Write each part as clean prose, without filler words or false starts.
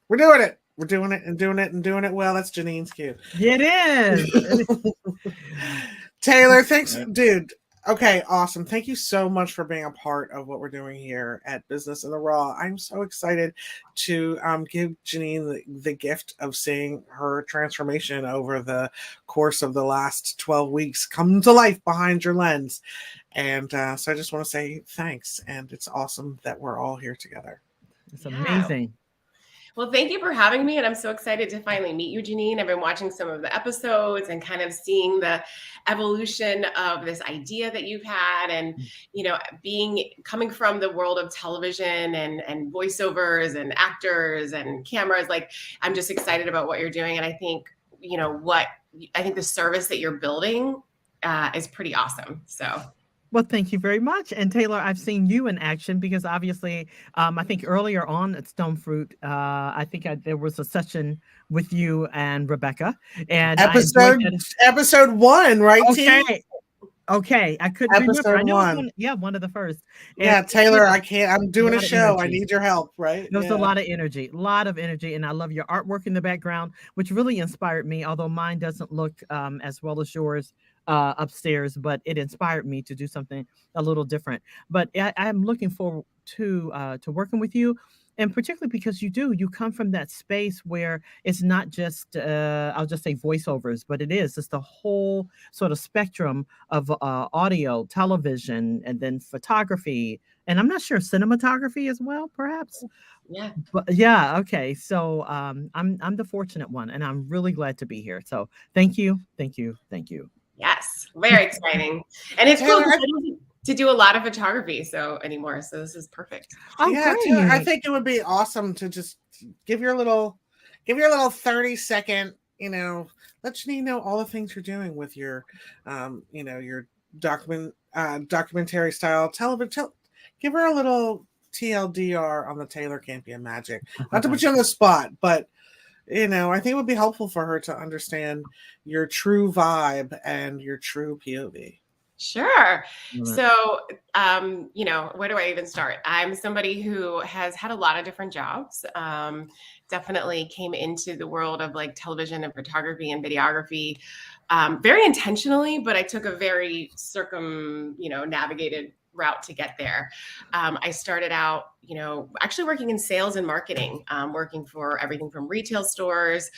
We're doing it. We're doing it and doing it and doing it well. That's Janine's cue. It is. Taylor, thanks, dude. Okay, awesome. Thank you so much for being a part of what we're doing here at Business in the Raw. I'm so excited to give Janine the gift of seeing her transformation over the course of the last 12 weeks come to life behind your lens. And so I just want to say thanks. And it's awesome that we're all here together. It's amazing. Well, thank you for having me. And I'm so excited to finally meet you, Janine. I've been watching some of the episodes and kind of seeing the evolution of this idea that you've had. And, coming from the world of television and voiceovers and actors and cameras, like, I'm just excited about what you're doing. And I think, the service that you're building is pretty awesome. So. Well, thank you very much. And Taylor, I've seen you in action because obviously, I think earlier on at Stone Fruit, there was a session with you and Rebecca. And episode 1, right? Okay. Team? Okay. I couldn't remember. I know one of the first. And Taylor, I'm doing a show. I need your help, right? There was a lot of energy. And I love your artwork in the background, which really inspired me, although mine doesn't look as well as yours upstairs, but it inspired me to do something a little different. But I'm looking forward to working with you, and particularly because you come from that space where it's not just I'll just say voiceovers, but it's the whole sort of spectrum of audio, television, and then photography, and I'm not sure cinematography as well, perhaps. Yeah. But yeah. Okay. So I'm the fortunate one, and I'm really glad to be here. So thank you. Yes, very exciting. And it's cool to do a lot of photography anymore. So this is perfect. Oh, yeah, Taylor, I think it would be awesome to just give your little 30-second, let Janine know all the things you're doing with your your documentary style television. Give her a little TLDR on the Taylor Kampia magic. Not to put you on the spot, but I think it would be helpful for her to understand your true vibe and your true POV. Sure. So, where do I even start? I'm somebody who has had a lot of different jobs. Definitely came into the world of like television and photography and videography very intentionally, but I took a very navigated route to get there. I started out, actually working in sales and marketing, working for everything from retail stores,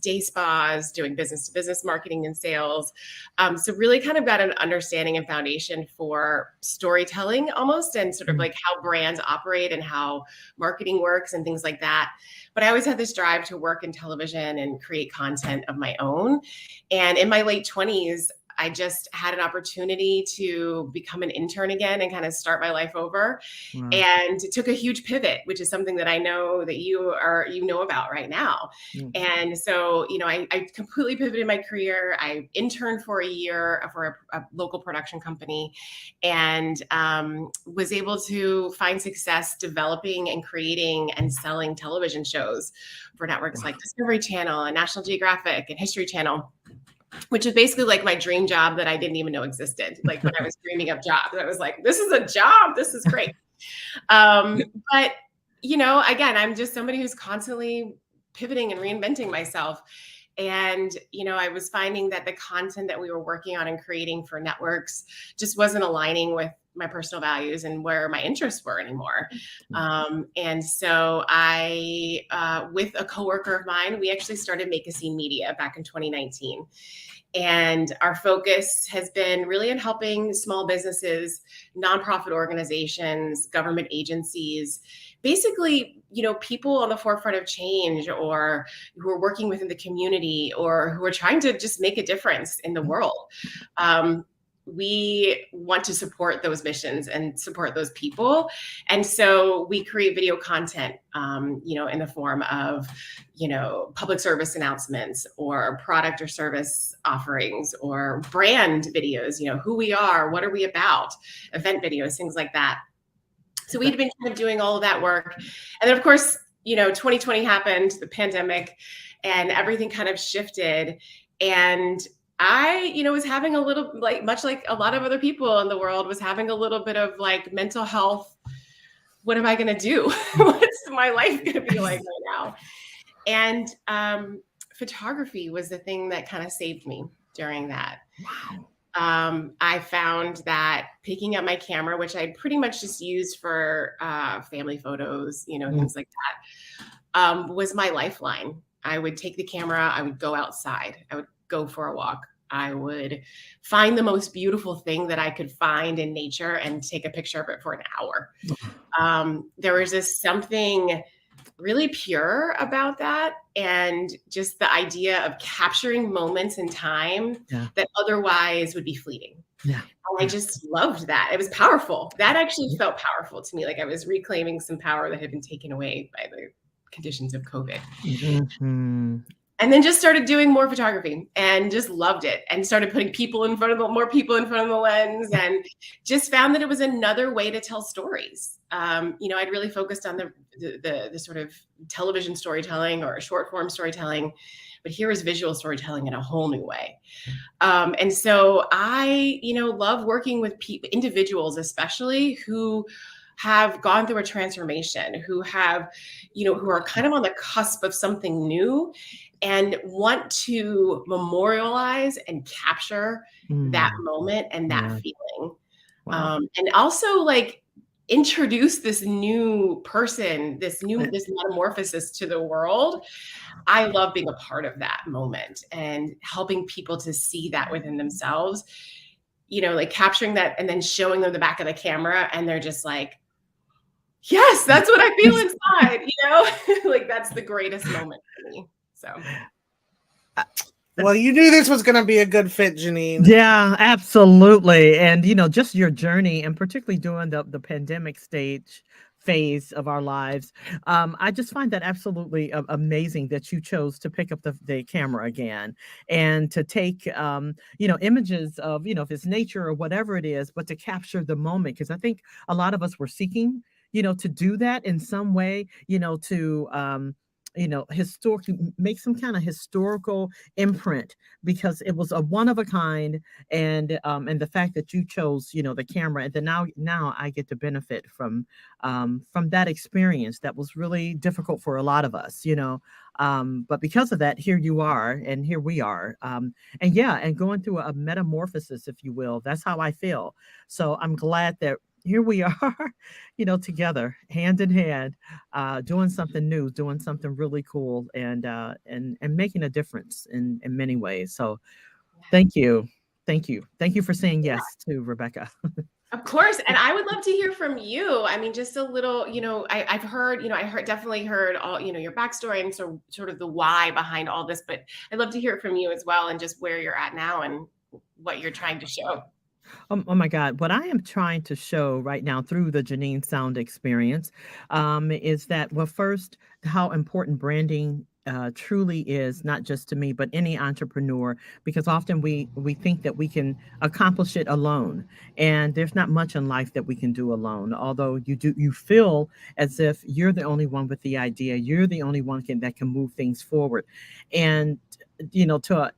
day spas, doing business to business marketing and sales. So really kind of got an understanding and foundation for storytelling almost, and sort of like how brands operate and how marketing works and things like that. But I always had this drive to work in television and create content of my own. And in my late 20s, I just had an opportunity to become an intern again and kind of start my life over. Wow. And it took a huge pivot, which is something that I know that you know about right now. Mm. And so, I completely pivoted my career. I interned for a year for a local production company, and was able to find success developing and creating and selling television shows for networks like Discovery Channel and National Geographic and History Channel, which is basically like my dream job that I didn't even know existed. Like when I was dreaming of jobs, I was like, this is a job. This is great. But, again, I'm just somebody who's constantly pivoting and reinventing myself. And, I was finding that the content that we were working on and creating for networks just wasn't aligning with my personal values and where my interests were anymore. And so I, with a coworker of mine, we actually started Make a Scene Media back in 2019. And our focus has been really in helping small businesses, nonprofit organizations, government agencies, basically, people on the forefront of change, or who are working within the community, or who are trying to just make a difference in the world. We want to support those missions and support those people. And so we create video content, in the form of, public service announcements or product or service offerings or brand videos, who we are, what are we about, event videos, things like that. So we'd been kind of doing all of that work. And then of course, 2020 happened, the pandemic, and everything kind of shifted. And I, was having a little, much like a lot of other people in the world, was having a little bit of mental health. What am I going to do? What's my life going to be like right wow. And photography was the thing that kind of saved me during that. Wow. I found that picking up my camera, which I pretty much just used for family photos, things like that, was my lifeline. I would take the camera, I would go outside, I would go for a walk. I would find the most beautiful thing that I could find in nature and take a picture of it for an hour. There was just something really pure about that, and just the idea of capturing moments in time that otherwise would be fleeting. And I just loved that. It was powerful. That actually felt powerful to me. Like I was reclaiming some power that had been taken away by the conditions of COVID. And then just started doing more photography and just loved it, and started putting more people in front of the lens, and just found that it was another way to tell stories. I'd really focused on the sort of television storytelling or short form storytelling, but here is visual storytelling in a whole new way. And so I, love working with individuals, especially who have gone through a transformation, who have, who are kind of on the cusp of something new and want to memorialize and capture that moment and that feeling. And also like introduce this new person, this metamorphosis to the world. I love being a part of that moment and helping people to see that within themselves, like capturing that and then showing them the back of the camera, and they're just like, yes, that's what I feel inside, like that's the greatest moment for me. So. Well, you knew this was going to be a good fit, Janine. Yeah, absolutely. And, just your journey, and particularly during the pandemic phase of our lives. I just find that absolutely amazing that you chose to pick up the camera again and to take, images of, if it's nature or whatever it is, but to capture the moment. Because I think a lot of us were seeking, to do that in some way, to, historically make some kind of historical imprint, because it was a one of a kind, and the fact that you chose, the camera, and then now I get to benefit from that experience that was really difficult for a lot of us, but because of that, here you are, and here we are, and going through a metamorphosis, if you will. That's how I feel. So I'm glad that here we are, together, hand in hand, doing something new, doing something really cool, and making a difference in many ways. So, thank you for saying yes to Rebecca. Of course, and I would love to hear from you. I mean, just a little, I've heard, definitely heard all, your backstory and sort of the why behind all this, but I'd love to hear from you as well, and just where you're at now and what you're trying to show. Oh my God. What I am trying to show right now through the Janine Sound Experience is that, well, first, how important branding truly is, not just to me, but any entrepreneur, because often we think that we can accomplish it alone. And there's not much in life that we can do alone. Although you feel as if you're the only one with the idea, you're the only one that can move things forward. And to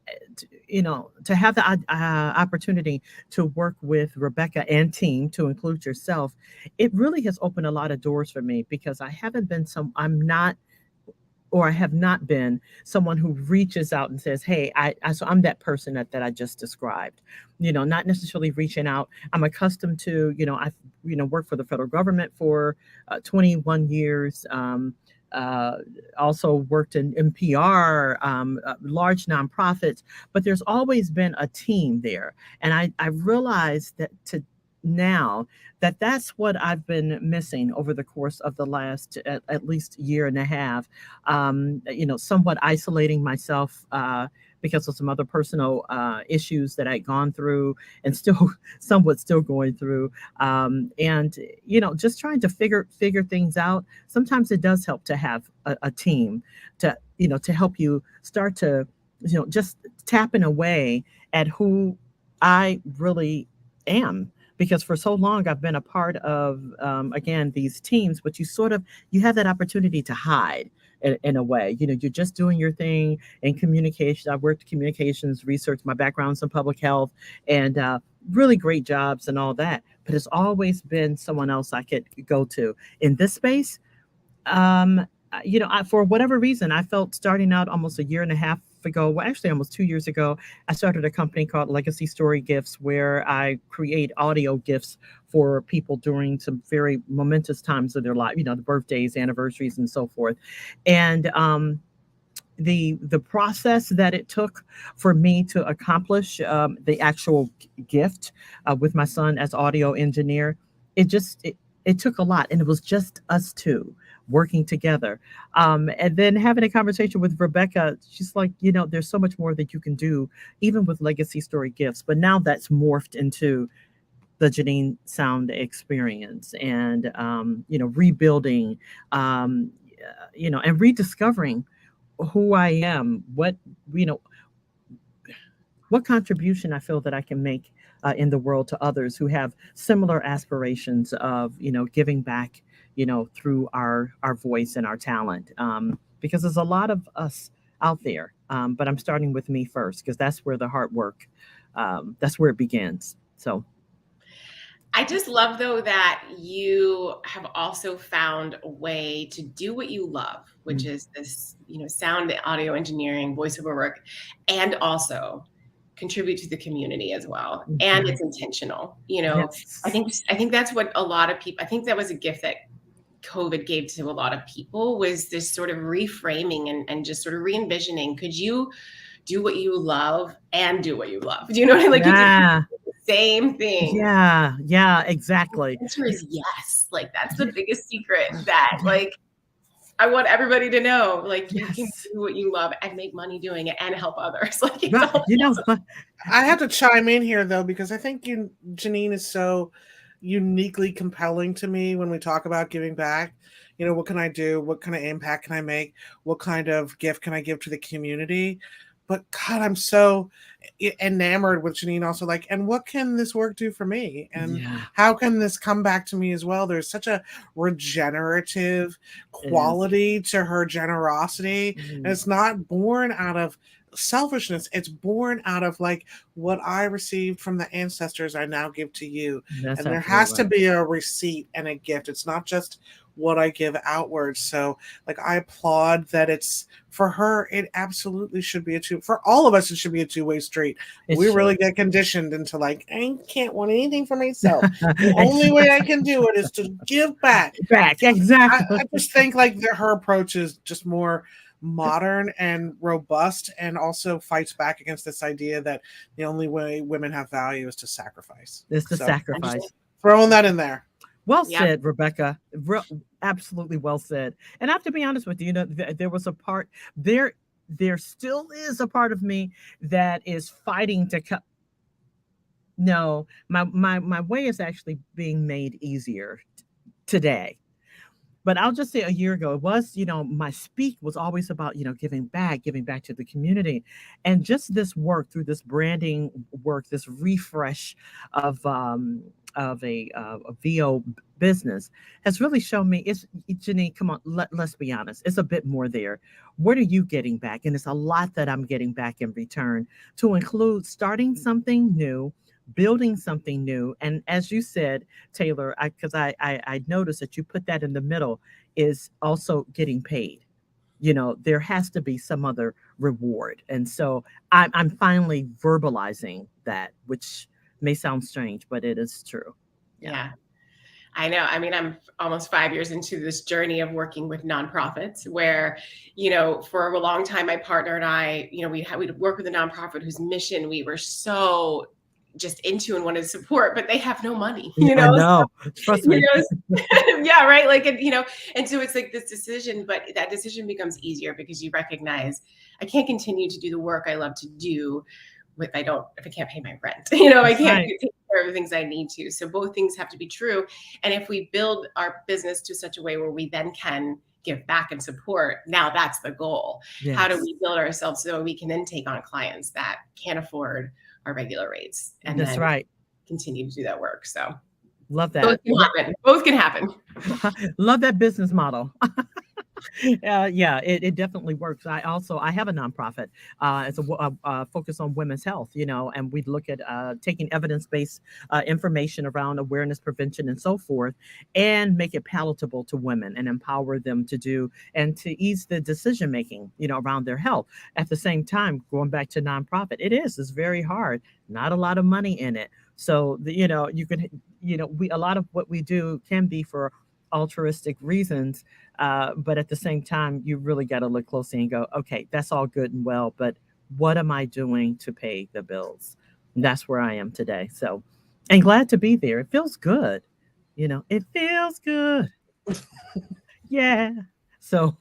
have the opportunity to work with Rebecca and team, to include yourself, it really has opened a lot of doors for me, because I have not been someone who reaches out and says, hey, so I'm that person that I just described, not necessarily reaching out. I'm accustomed to, I've, worked for the federal government for 21 years, also worked in PR, large nonprofits, but there's always been a team there. And I realized that now that's what I've been missing over the course of the last at least year and a half, somewhat isolating myself because of some other personal issues that I'd gone through and still going through. And, just trying to figure things out. Sometimes it does help to have a team to help you start to, just tapping away at who I really am. Because for so long I've been a part of, again, these teams, but you have that opportunity to hide in a way. You're just doing your thing in communication. I've worked communications research, my background's in public health, and really great jobs and all that. But it's always been someone else I could go to. In this space, for whatever reason, I felt starting out almost a year and a half ago, well, actually almost 2 years ago, I started a company called Legacy Story Gifts, where I create audio gifts for people during some very momentous times of their life, the birthdays, anniversaries, and so forth. And the process that it took for me to accomplish the actual gift with my son as audio engineer, it took a lot, and it was just us two working together. And then having a conversation with Rebecca, she's like, there's so much more that you can do, even with Legacy Story Gifts. But now that's morphed into the Janine Sound Experience, and rebuilding, and rediscovering who I am, what contribution I feel that I can make in the world to others who have similar aspirations of, giving back, through our voice and our talent. Because there's a lot of us out there, but I'm starting with me first, because that's where the hard work, that's where it begins. So. I just love, though, that you have also found a way to do what you love, which is this, sound, audio engineering, voiceover work, and also contribute to the community as well. And it's intentional. Yes. I think that's what a lot of people, I think that was a gift that COVID gave to a lot of people, was this sort of reframing and just sort of re-envisioning. Could you do what you love and do what you love? Do you know what I mean? Like, Yeah. Same thing. Yeah, exactly. The answer is yes. Like, that's the biggest secret that, like, I want everybody to know. Like, you can do what you love and make money doing it and help others. Like, I have to chime in here, though, because I think Janine is so uniquely compelling to me when we talk about giving back. What can I do? What kind of impact can I make? What kind of gift can I give to the community? But God, I'm so enamored with Janine also, like, and what can this work do for me? And how can this come back to me as well? There's such a regenerative quality to her generosity. And it's not born out of selfishness. It's born out of, like, what I received from the ancestors I now give to you. That's and there has to be a receipt and a gift. It's not just what I give outwards. So, like, I applaud that it's, for her, it absolutely should be for all of us, it should be a two-way street. We really get conditioned into, like, I can't want anything for myself. The only way I can do it is to give back. Exactly. I just think, like, her approach is just more modern and robust, and also fights back against this idea that the only way women have value is to sacrifice. It's to sacrifice. I'm just throwing that in there. Well said, Rebecca. Absolutely well said. And I have to be honest with you, there was a part there still is a part of me that is fighting to cut. No, my way is actually being made easier today. But I'll just say a year ago, it was, my speak was always about, giving back to the community. And just this work, through this branding work, this refresh of a VO business has really shown me, Janine, come on, let's be honest, it's a bit more there. What are you getting back? And it's a lot that I'm getting back in return, to include starting something new, building something new. And as you said, Taylor, because I noticed that you put that in the middle, is also getting paid. There has to be some other reward. And so I'm finally verbalizing that, which may sound strange, but it is true. Yeah. I know. I mean, I'm almost 5 years into this journey of working with nonprofits where, for a long time, my partner and I, we'd work with a nonprofit whose mission we were so just into and wanted to support, but they have no money, I know. Trust me. Yeah, right. Like, and so it's like this decision, but that decision becomes easier because you recognize, I can't continue to do the work I love to do if I can't pay my rent. I can't take care of the things I need to. So both things have to be true. And if we build our business to such a way where we then can give back and support, now that's the goal. Yes. How do we build ourselves so we can then take on clients that can't afford our regular rates, and that's right, continue to do that work. So love that. Both can happen. Love that business model. Yeah, it definitely works. I have a nonprofit. It's a focus on women's health, and we look at taking evidence-based information around awareness, prevention, and so forth, and make it palatable to women and empower them to do and to ease the decision making, around their health. At the same time, going back to nonprofit, it's very hard. Not a lot of money in it. So you can, we a lot of what we do can be for altruistic reasons, but at the same time, you really got to look closely and go, okay, that's all good and well, but what am I doing to pay the bills? And that's where I am today. So, and glad to be there. It feels good. It feels good. Yeah. So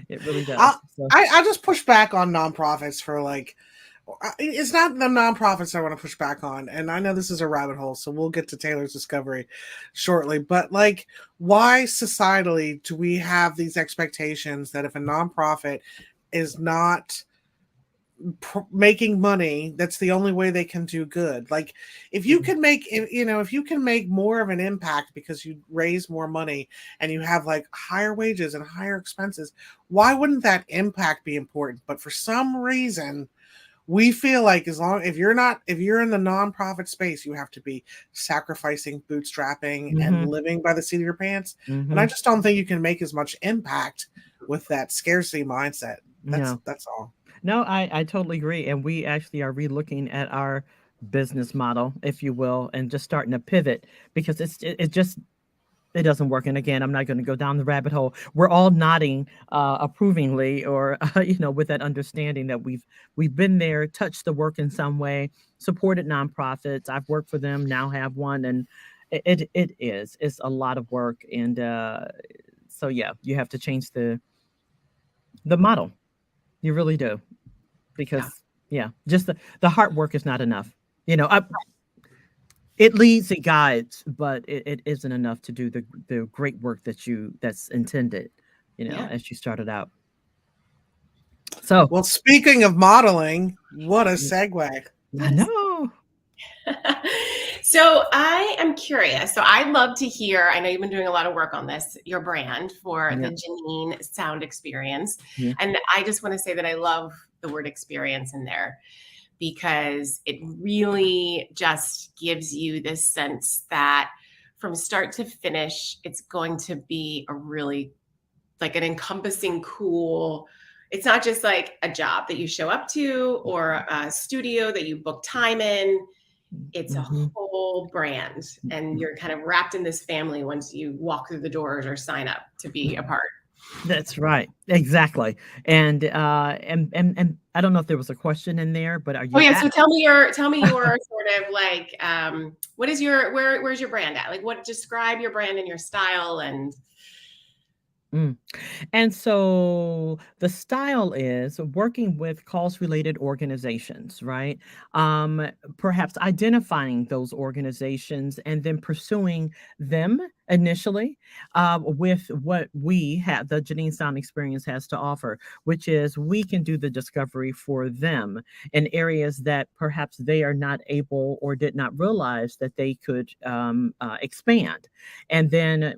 it really does. So, I just push back on nonprofits for like, it's not the nonprofits I want to push back on. And I know this is a rabbit hole, so we'll get to Taylor's discovery shortly. But like, why societally do we have these expectations that if a nonprofit is not making money, that's the only way they can do good? Like, if you can make, if you can make more of an impact because you raise more money and you have like higher wages and higher expenses, why wouldn't that impact be important? But for some reason, we feel like if you're in the nonprofit space, you have to be sacrificing, bootstrapping, and living by the seat of your pants. And I just don't think you can make as much impact with that scarcity mindset. That's all. No, I totally agree. And we actually are relooking at our business model, if you will, and just starting to pivot because it doesn't work. And again, I'm not going to go down the rabbit hole. We're all nodding approvingly, or with that understanding that we've been there, touched the work in some way, supported nonprofits. I've worked for them, now have one, and it's a lot of work. And so yeah, you have to change the model. You really do, because just the hard work is not enough. It leads, it guides, but it isn't enough to do the great work that's intended, as you started out. So, well, speaking of modeling, what a segue. I know. So I am curious. So I'd love to hear, I know you've been doing a lot of work on this, your brand for the Janine Sound Experience. Yeah. And I just want to say that I love the word experience in there, because it really just gives you this sense that from start to finish, it's going to be a really like an encompassing, cool, it's not just like a job that you show up to or a studio that you book time in. It's a whole brand, and you're kind of wrapped in this family once you walk through the doors or sign up to be a part. That's right. Exactly. And I don't know if there was a question in there, but are you? Oh yeah. So tell me your sort of like, where's your brand at? Like, describe your brand and your style and. And so the style is working with cause-related organizations, right? Perhaps identifying those organizations and then pursuing them initially with what we have, the Janine Sound Experience has to offer, which is we can do the discovery for them in areas that perhaps they are not able or did not realize that they could expand. And then,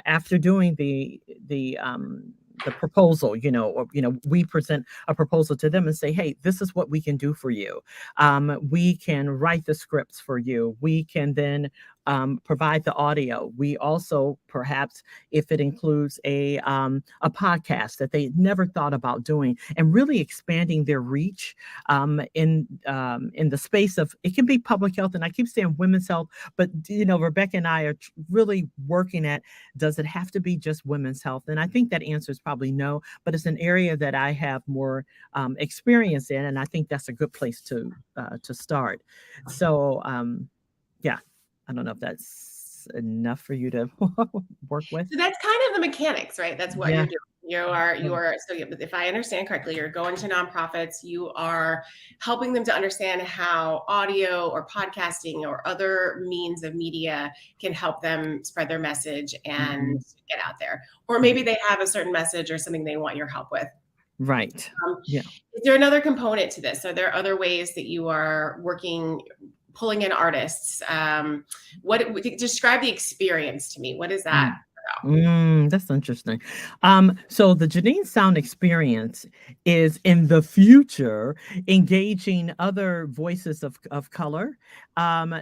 after doing the proposal, we present a proposal to them and say, hey, this is what we can do for you. We can write the scripts for you. We can then provide the audio. We also, perhaps, if it includes a podcast that they never thought about doing, and really expanding their reach in the space of, it can be public health, and I keep saying women's health, but Rebecca and I are really working at, does it have to be just women's health? And I think that answer is probably no, but it's an area that I have more experience in, and I think that's a good place to start. So yeah. I don't know if that's enough for you to work with. So that's kind of the mechanics, right? That's what you're doing. So if I understand correctly, you're going to nonprofits, you are helping them to understand how audio or podcasting or other means of media can help them spread their message and get out there. Or maybe they have a certain message or something they want your help with. Right. Is there another component to this? Are there other ways that you are working, pulling in artists? Describe the experience to me. What does that That's interesting. So the Janine Sound Experience is in the future engaging other voices of color,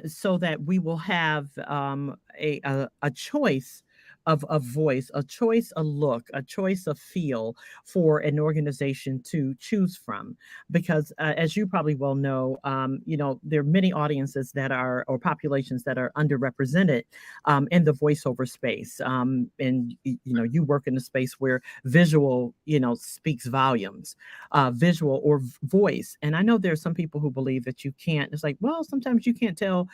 so that we will have a choice of voice, a choice, a look, a choice of feel for an organization to choose from. Because as you probably well know, there are many audiences that are, or populations that are underrepresented in the voiceover space. And you work in a space where visual, speaks volumes, visual or voice. And I know there are some people who believe that you can't. It's like, well, sometimes you can't tell,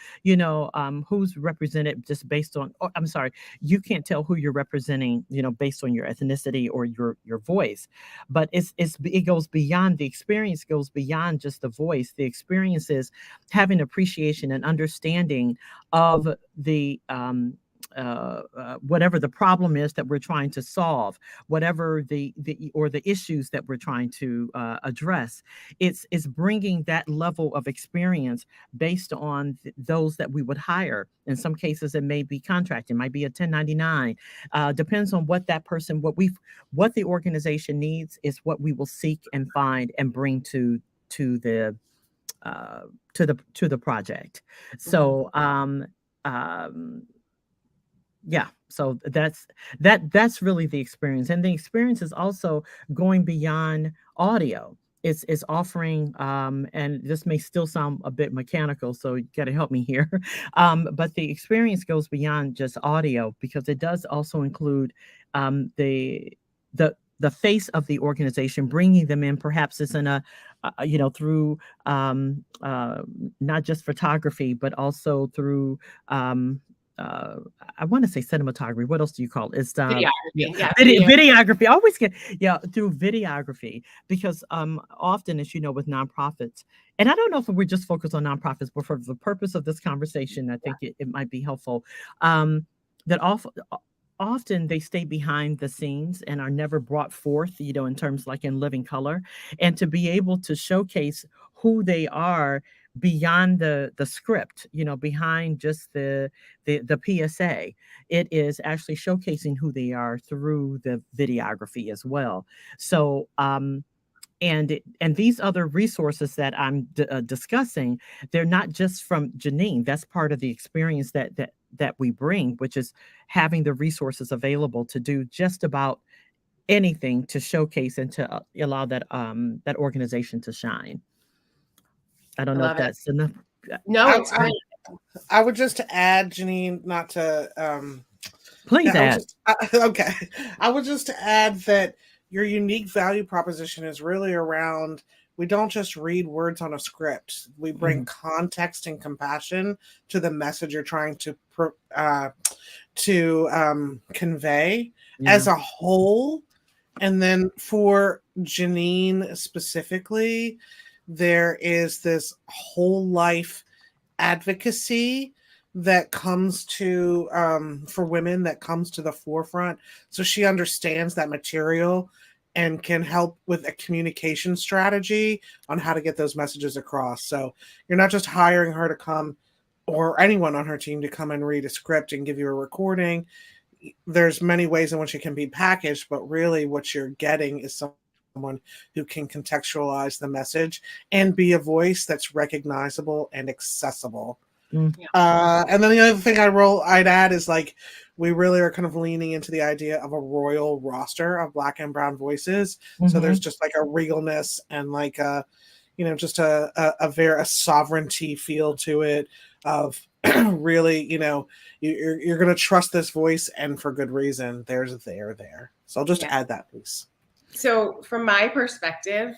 who's represented just based on. Oh, I'm sorry, you can't tell who you're representing, based on your ethnicity or your voice. But it goes beyond the experience. Goes beyond just the voice. The experience is having appreciation and understanding of the whatever the problem is that we're trying to solve, whatever the or the issues that we're trying to address. It's bringing that level of experience based on those that we would hire. In some cases, it may be contract, it might be a 1099. Depends on what that person, what the organization needs is what we will seek and find and bring the to the project. So yeah, so that's really the experience, and the experience is also going beyond audio. It's offering, and this may still sound a bit mechanical, so you got to help me here. But the experience goes beyond just audio, because it does also include the face of the organization, bringing them in. Perhaps it's in through not just photography, but also through I want to say cinematography. What else do you call it? It's Videography. Yeah, videography. I always get through videography, because often, as you know, with nonprofits, and I don't know if we're just focused on nonprofits, but for the purpose of this conversation, I think it might be helpful that often they stay behind the scenes and are never brought forth, in terms like in living color, and to be able to showcase who they are beyond the script, behind just the PSA. It is actually showcasing who they are through the videography as well. So and these other resources that I'm discussing, they're not just from Janine. That's part of the experience that we bring, which is having the resources available to do just about anything to showcase and to allow that organization to shine. I don't know if that's enough. No, it's great. I would just add, Janine, not to please add. Okay. I would just add that your unique value proposition is really around, we don't just read words on a script. We bring context and compassion to the message you're trying to convey as a whole. And then for Janine specifically, there is this whole life advocacy that comes to for women, that comes to the forefront. So she understands that material and can help with a communication strategy on how to get those messages across. So you're not just hiring her to come, or anyone on her team to come and read a script and give you a recording. There's many ways in which it can be packaged, but really what you're getting is someone who can contextualize the message and be a voice that's recognizable and accessible. And then the other thing I'd add is, like, we really are kind of leaning into the idea of a royal roster of Black and brown voices. So there's just like a regalness and like just a sovereignty feel to it of really, you're going to trust this voice, and for good reason. There's there. So I'll just add that piece. So from my perspective,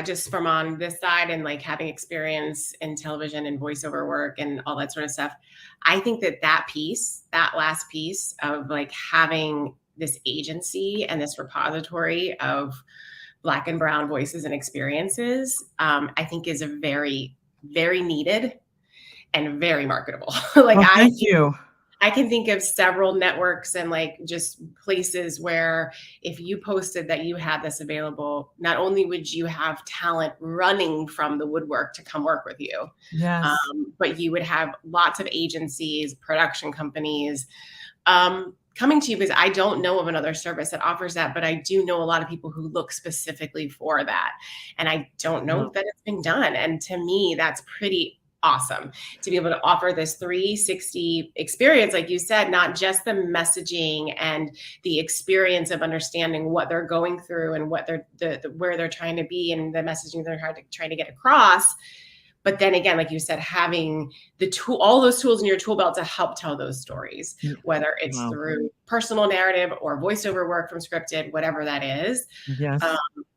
just from on this side and like having experience in television and voiceover work and all that sort of stuff, I think that last piece of like having this agency and this repository of Black and brown voices and experiences, I think is a very, very needed and very marketable. Thank you. I can think of several networks and like just places where if you posted that you had this available, not only would you have talent running from the woodwork to come work with you, but you would have lots of agencies, production companies, coming to you because I don't know of another service that offers that, but I do know a lot of people who look specifically for that. And I don't know that it's been done. And to me, that's pretty awesome to be able to offer this 360 experience, like you said, not just the messaging and the experience of understanding what they're going through and what they're where they're trying to be and the messaging they're trying to get across. But then again, like you said, having all those tools in your tool belt to help tell those stories, whether it's through personal narrative or voiceover work from scripted, whatever that is. Yes.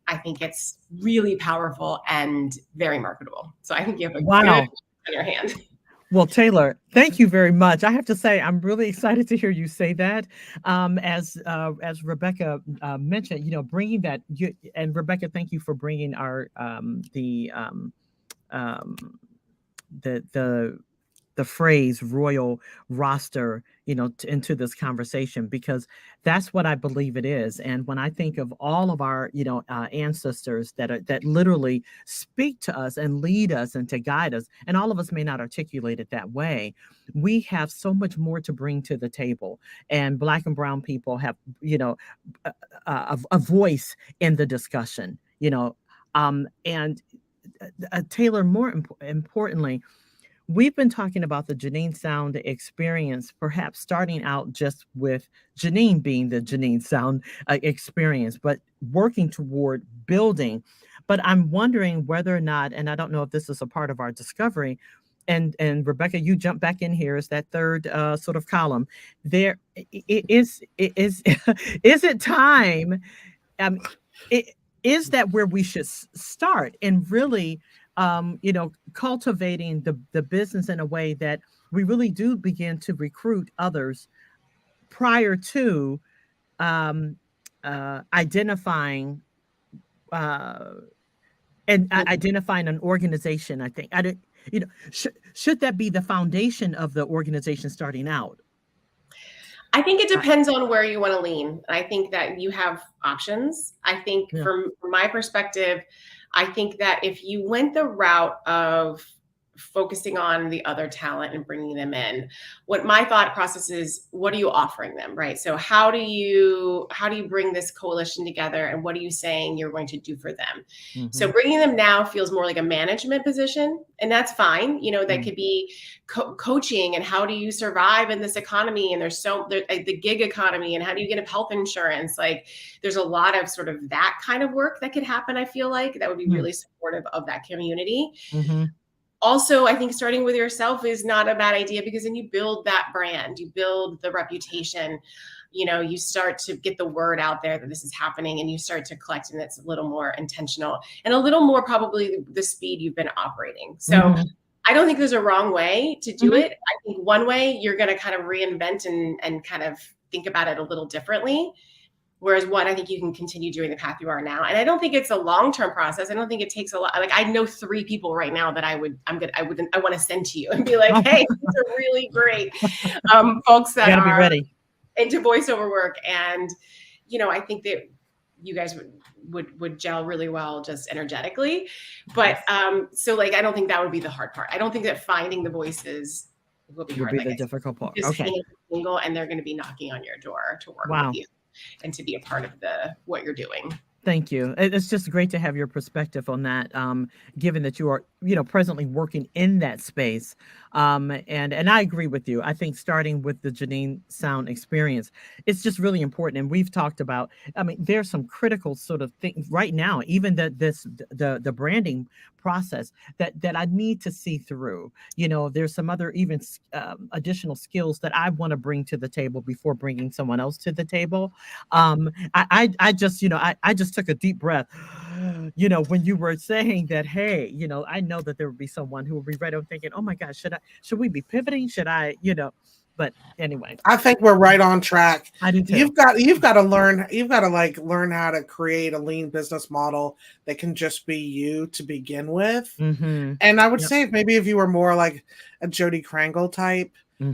I think it's really powerful and very marketable. So I think you have a good on your hand. Well, Taylor, thank you very much. I have to say, I'm really excited to hear you say that. As Rebecca mentioned, bringing that, and Rebecca, thank you for bringing our the phrase royal roster, into this conversation, because that's what I believe it is. And when I think of all of our, ancestors that literally speak to us and lead us and to guide us, and all of us may not articulate it that way, we have so much more to bring to the table. And Black and brown people have, a voice in the discussion, and Taylor, more importantly, we've been talking about the Janine Sound Experience, perhaps starting out just with Janine being the Janine Sound Experience, but working toward building. But I'm wondering whether or not, and I don't know if this is a part of our discovery, and Rebecca, you jump back in here as that third sort of column. There is it time? Is that where we should start and really, cultivating the business in a way that we really do begin to recruit others prior to identifying identifying an organization? I think should that be the foundation of the organization starting out? I think it depends on where you want to lean. I think that you have options. I think from my perspective, I think that if you went the route of focusing on the other talent and bringing them in, what my thought process is, what are you offering them, right? So how do you bring this coalition together, and what are you saying you're going to do for them? So bringing them now feels more like a management position, and that's fine. That could be coaching, and how do you survive in this economy? And there's the gig economy, and how do you get health insurance? Like, there's a lot of sort of that kind of work that could happen. I feel like that would be really supportive of that community. Also, I think starting with yourself is not a bad idea, because then you build that brand, you build the reputation, you start to get the word out there that this is happening, and you start to collect, and it's a little more intentional and a little more probably the speed you've been operating. So I don't think there's a wrong way to do it. I think one way you're going to kind of reinvent and kind of think about it a little differently. Whereas one, I think you can continue doing the path you are now. And I don't think it's a long-term process. I don't think it takes a lot. Like, I know 3 people right now that I want to send to you and be like, hey, these are really great folks that are ready into voiceover work. And, I think that you guys would gel really well just energetically. But so like, I don't think that would be the hard part. I don't think that finding the voices will be hard. Be the difficult part. Okay. Single, and they're going to be knocking on your door to work with you and to be a part of what you're doing. Thank you. It's just great to have your perspective on that, given that you are, presently working in that space. And I agree with you. I think starting with the Janine Sound Experience, it's just really important. And we've talked about, there's some critical sort of things right now, even the branding process that I need to see through. There's some other even additional skills that I want to bring to the table before bringing someone else to the table. I just took a deep breath, when you were saying that, hey, I know that there would be someone who would be ready. I'm thinking, oh my gosh, should we be pivoting? Should I, but anyway, I think we're right on track. I do too. You've got to learn how to create a lean business model that can just be you to begin with. And I would say maybe if you were more like a Jody Krangle type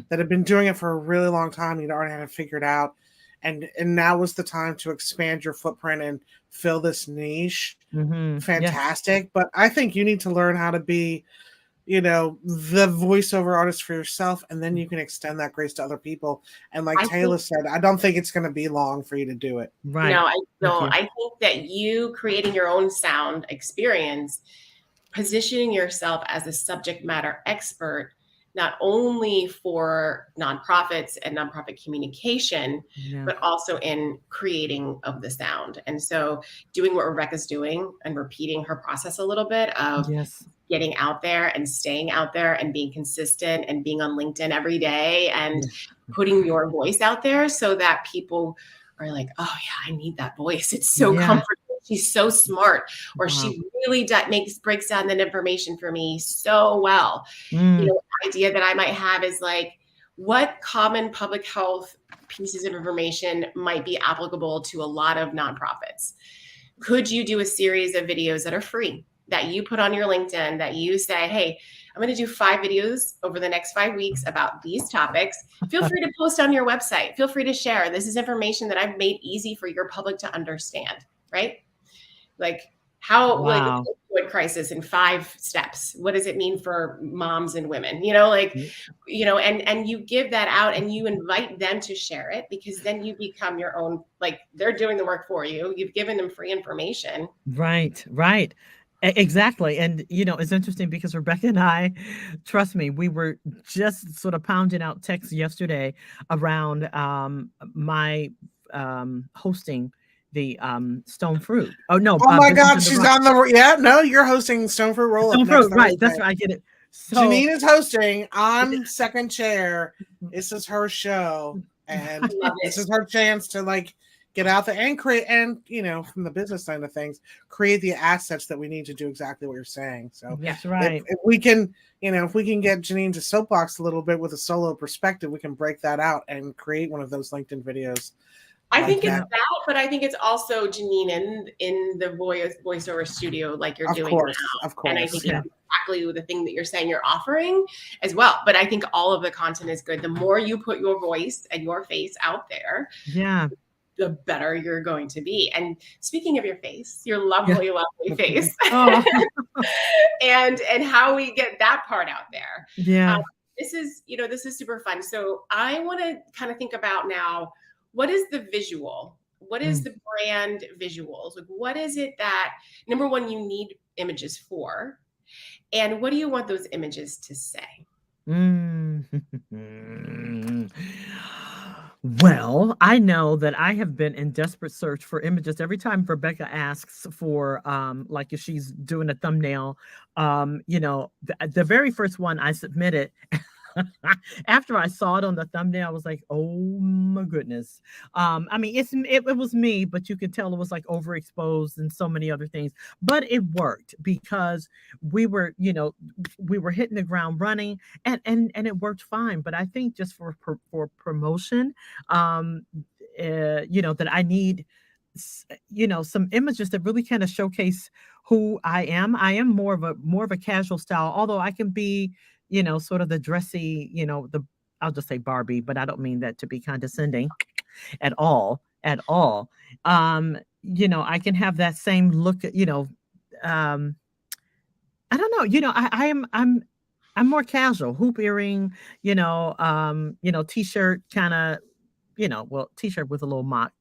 that had been doing it for a really long time, you'd already had it figured out. And now was the time to expand your footprint and fill this niche. Fantastic. But I think you need to learn how to be, the voiceover artist for yourself, and then you can extend that grace to other people. And like Taylor said, I don't think it's going to be long for you to do it. Right. No, I don't. I think that you creating your own sound experience, positioning yourself as a subject matter expert, not only for nonprofits and nonprofit communication, but also in creating of the sound. And so doing what Rebecca's doing and repeating her process a little bit of getting out there and staying out there and being consistent and being on LinkedIn every day and putting your voice out there so that people are like, oh yeah, I need that voice. It's so comfortable. She's so smart, or she really breaks down that information for me so well. The idea that I might have is like, what common public health pieces of information might be applicable to a lot of nonprofits? Could you do a series of videos that are free that you put on your LinkedIn that you say, hey, I'm going to do 5 videos over the next 5 weeks about these topics. Feel free to post on your website. Feel free to share. This is information that I've made easy for your public to understand, right? Like how, like the opioid crisis in 5 steps. What does it mean for moms and women? And you give that out and you invite them to share it, because then you become your own, like they're doing the work for you. You've given them free information. Right. Exactly. And, it's interesting because Rebecca and I, trust me, we were just sort of pounding out texts yesterday around my hosting the Stone Fruit. Oh no! Oh my God, she's on the you're hosting Stone Fruit Roll Up. Stone Fruit, right? That's right. I get it. So, Janine is hosting on Second Chair. This is her show, and this is her chance to get out there and create, and from the business side of things, create the assets that we need to do exactly what you're saying. So that's right. If we can, if we can get Janine to soapbox a little bit with a solo perspective, we can break that out and create one of those LinkedIn videos. I think it's that, but I think it's also Janine in the voiceover studio, like you're doing now. Of course. And I think it's exactly the thing that you're saying you're offering as well. But I think all of the content is good. The more you put your voice and your face out there, the better you're going to be. And speaking of your face, your lovely, lovely face, and how we get that part out there. This is super fun. So I want to kind of think about now, what is the visual? What is the brand visuals? Like, what is it that, number one, you need images for? And what do you want those images to say? Well, I know that I have been in desperate search for images. Every time Rebecca asks for, like if she's doing a thumbnail, the very first one I submitted, after I saw it on the thumbnail, I was like, oh my goodness. I mean, it was me, but you could tell it was like overexposed and so many other things, but it worked because we were hitting the ground running and it worked fine. But I think just for promotion, that I need, some images that really kind of showcase who I am. I am more of a casual style, although I can be, sort of the dressy, I'll just say Barbie, but I don't mean that to be condescending at all. I can have that same look, I don't know, I'm more casual, hoop earring, t-shirt kind of, t-shirt with a little mock,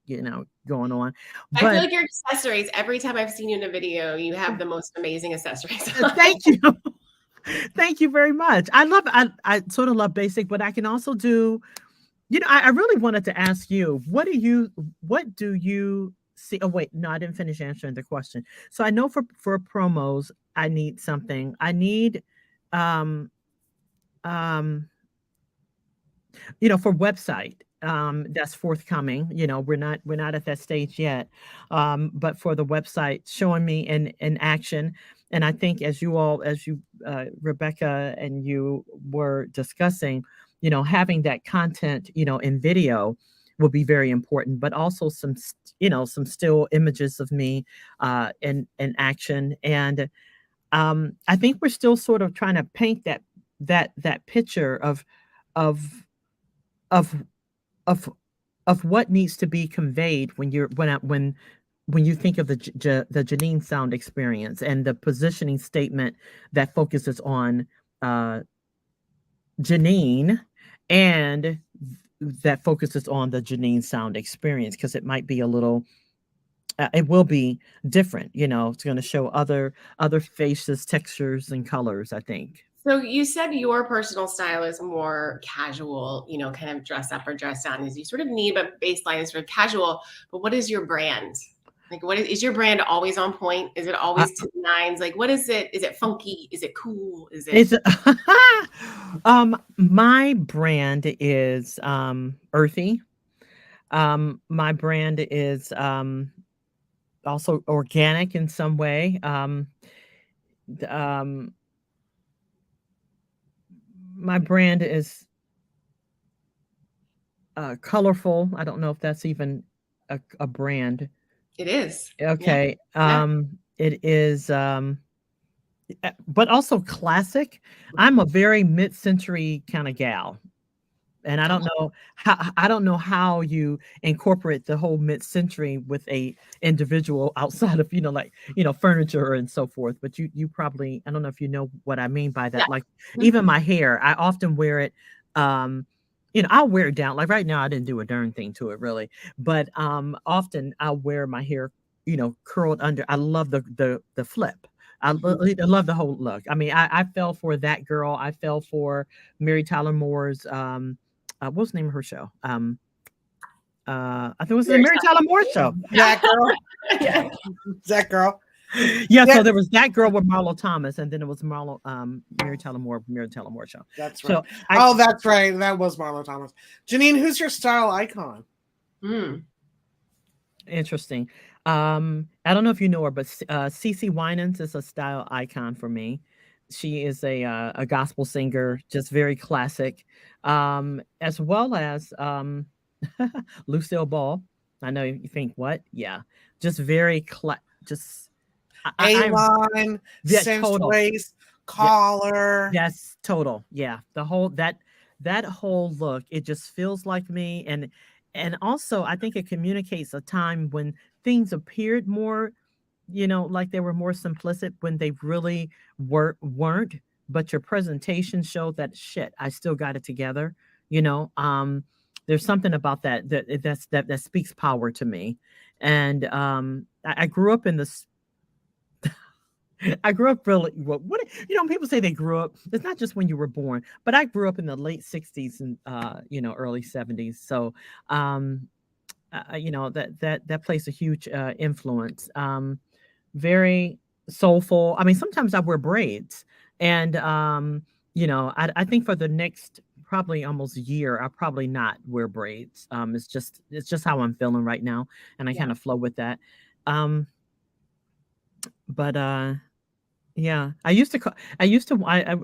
going on. But I feel like your accessories, every time I've seen you in a video, you have the most amazing accessories. Thank you. Thank you very much. I sort of love basic, but I can also do, I really wanted to ask you, what do you see? Oh, wait, no, I didn't finish answering the question. So I know for promos, I need something. I need, for website, that's forthcoming. We're not at that stage yet. But for the website, showing me in action. And I think as you Rebecca and you were discussing, having that content, in video will be very important, but also some still images of me, in action. And, I think we're still sort of trying to paint that picture of what needs to be conveyed when you think of the Janine Sound Experience and the positioning statement that focuses on uh, Janine, and that focuses on the Janine Sound Experience, because it might be a little, it will be different. It's going to show other faces, textures, and colors, I think. So you said your personal style is more casual, kind of dress up or dress down, as you sort of need, but baseline is sort of casual. But what is your brand? Like, what is your brand always on point? Is it always to the nines? Like, what is it? Is it funky? Is it cool? Is it? It's my brand is earthy. My brand is also organic in some way. My brand is colorful. I don't know if that's even a brand. It is. Okay. Yeah. It is, but also classic. I'm a very mid-century kind of gal. And I don't know how you incorporate the whole mid-century with a individual outside of, furniture and so forth. But you probably, I don't know if you know what I mean by that. Yeah. Like even my hair, I often wear it, I'll wear it down. Like right now, I didn't do a darn thing to it really, but often I'll wear my hair, curled under. I love the flip. I love the whole look. I mean, I fell for that girl. I fell for Mary Tyler Moore's what was the name of her show? I think it was the Mary Tyler Moore show. That girl. Yeah. That girl. Yeah, so there was that girl with Marlo Thomas, and then it was Mary Tyler Moore show. That's right. So that's right. That was Marlo Thomas. Janine, who's your style icon? Interesting. I don't know if you know her, but CeCe Winans is a style icon for me. She is a gospel singer, just very classic, as well as Lucille Ball. I know you think what? Yeah, just very just A-line, cinched waist, collar. Yes, total. Yeah, the whole that whole look. It just feels like me, and also I think it communicates a time when things appeared more, like they were more simplistic when they really weren't. But your presentation showed that shit. I still got it together. There's something about that speaks power to me, and I grew up in this. I grew up really well. People say they grew up. It's not just when you were born, but I grew up in the late '60s and early '70s. So, that plays a huge influence. Very soulful. I mean, sometimes I wear braids, and I think for the next probably almost year, I'll probably not wear braids. It's just how I'm feeling right now, and I kind of flow with that. Yeah, I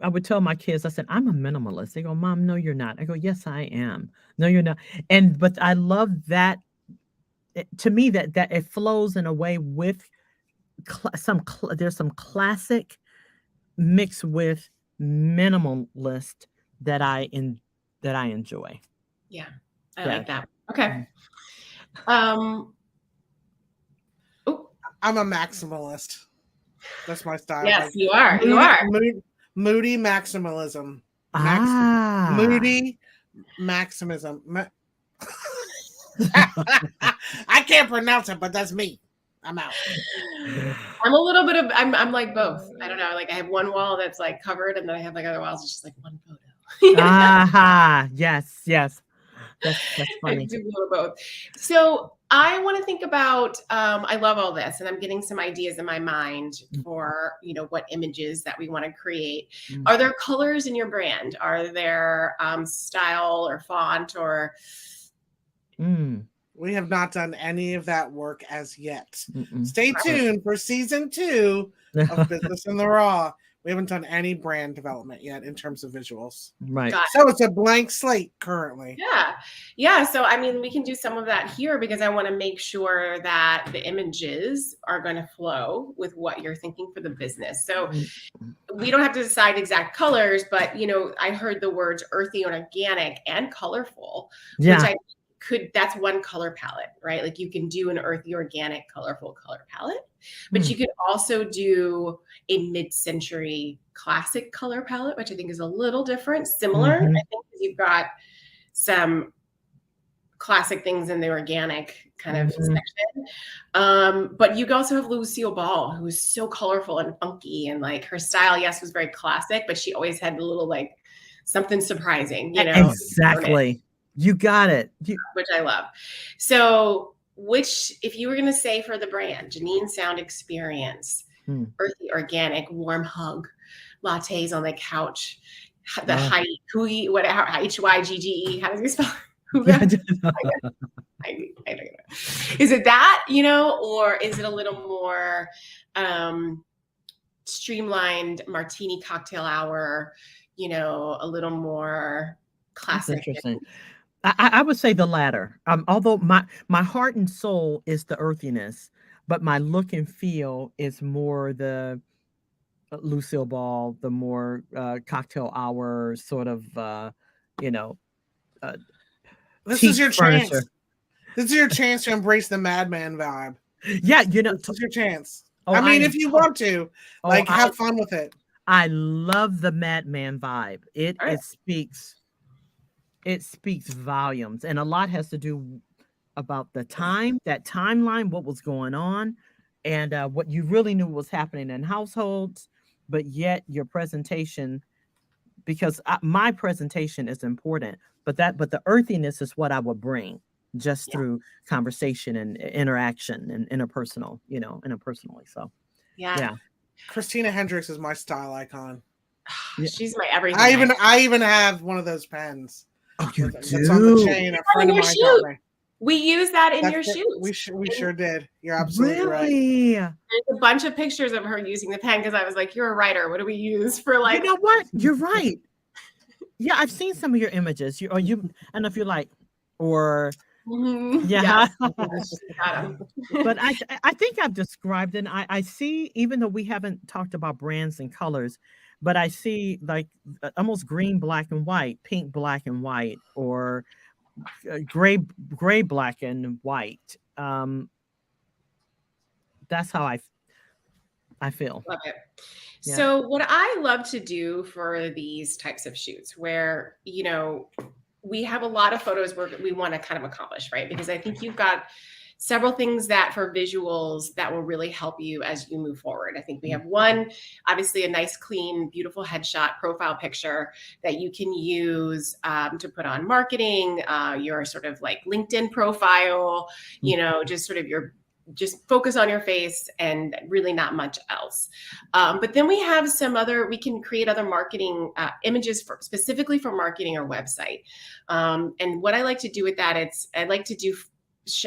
would tell my kids, I said, I'm a minimalist. They go, Mom, no, you're not. I go, yes, I am. No, you're not. But I love that. To me, that it flows in a way with there's some classic mixed with minimalist that I enjoy. Yeah, I like that. Okay. I'm a maximalist. That's my style. Yes, you are. You are. Moody maximalism. Moody maximism. I can't pronounce it, but that's me. I'm out. I'm a little bit of. I'm like both. I don't know. Like I have one wall that's like covered, and then I have like other walls. It's just like one photo. Yes. That's funny. I do a little both. So I want to think about, I love all this, and I'm getting some ideas in my mind for, what images that we want to create. Are there colors in your brand? Are there style or font or? We have not done any of that work as yet. Stay tuned for season 2 of Business in the Raw. We haven't done any brand development yet in terms of visuals. Right. So it's a blank slate currently. Yeah. So, I mean, we can do some of that here because I want to make sure that the images are going to flow with what you're thinking for the business. So we don't have to decide exact colors, but, I heard the words earthy and organic and colorful, which I that's one color palette, right? Like you can do an earthy, organic, colorful color palette, but you could also do a mid-century classic color palette, which I think is a little different, similar. I think you've got some classic things in the organic kind of section. But you also have Lucille Ball, who is so colorful and funky, and like her style, yes, was very classic, but she always had a little like something surprising, you know? Exactly. You got it. Which I love. So if you were going to say for the brand, Janine Sound Experience, earthy, organic, warm hug, lattes on the couch, the height, Hygge, how does he spell it? I don't know. Is it that, you know, or is it a little more streamlined martini cocktail hour, you know, a little more classic? That's interesting. I would say the latter. Although my heart and soul is the earthiness, but my look and feel is more the Lucille Ball, the more cocktail hour sort of, you know. This is your chance. This is your chance to embrace the madman vibe. Yeah, you know, this is your chance. Oh, I mean, if you want to, like, have fun with it. I love the madman vibe. It speaks volumes, and a lot has to do about the time, that timeline, what was going on, and what you really knew was happening in households, but yet your presentation, because my presentation is important, but the earthiness is what I would bring just through conversation and interaction and interpersonally. So yeah. Christina Hendricks is my style icon. She's my everything. I even have one of those pens. Oh, you do? That's on the chain. A friend of mine got me. We use that in your shoots. We sure did. You're absolutely right. There's a bunch of pictures of her using the pen because I was like, "You're a writer. What do we use for like?" You know what? You're right. Yeah, I've seen some of your images. I don't know if you like, or yeah. But I think I've described it. I see, even though we haven't talked about brands and colors, but I see like almost green, black, and white, pink, black, and white, or gray, black, and white. That's how I feel. Love it. Yeah. So what I love to do for these types of shoots, where, you know, we have a lot of photos where we want to kind of accomplish, right? Because I think you've got several things that for visuals that will really help you as you move forward. I think we have one, obviously a nice, clean, beautiful headshot profile picture that you can use to put on marketing, your sort of like LinkedIn profile, you know, just sort of just focus on your face and really not much else. But then we have we can create other marketing images specifically for marketing our website. And what I like to do with that, I like to do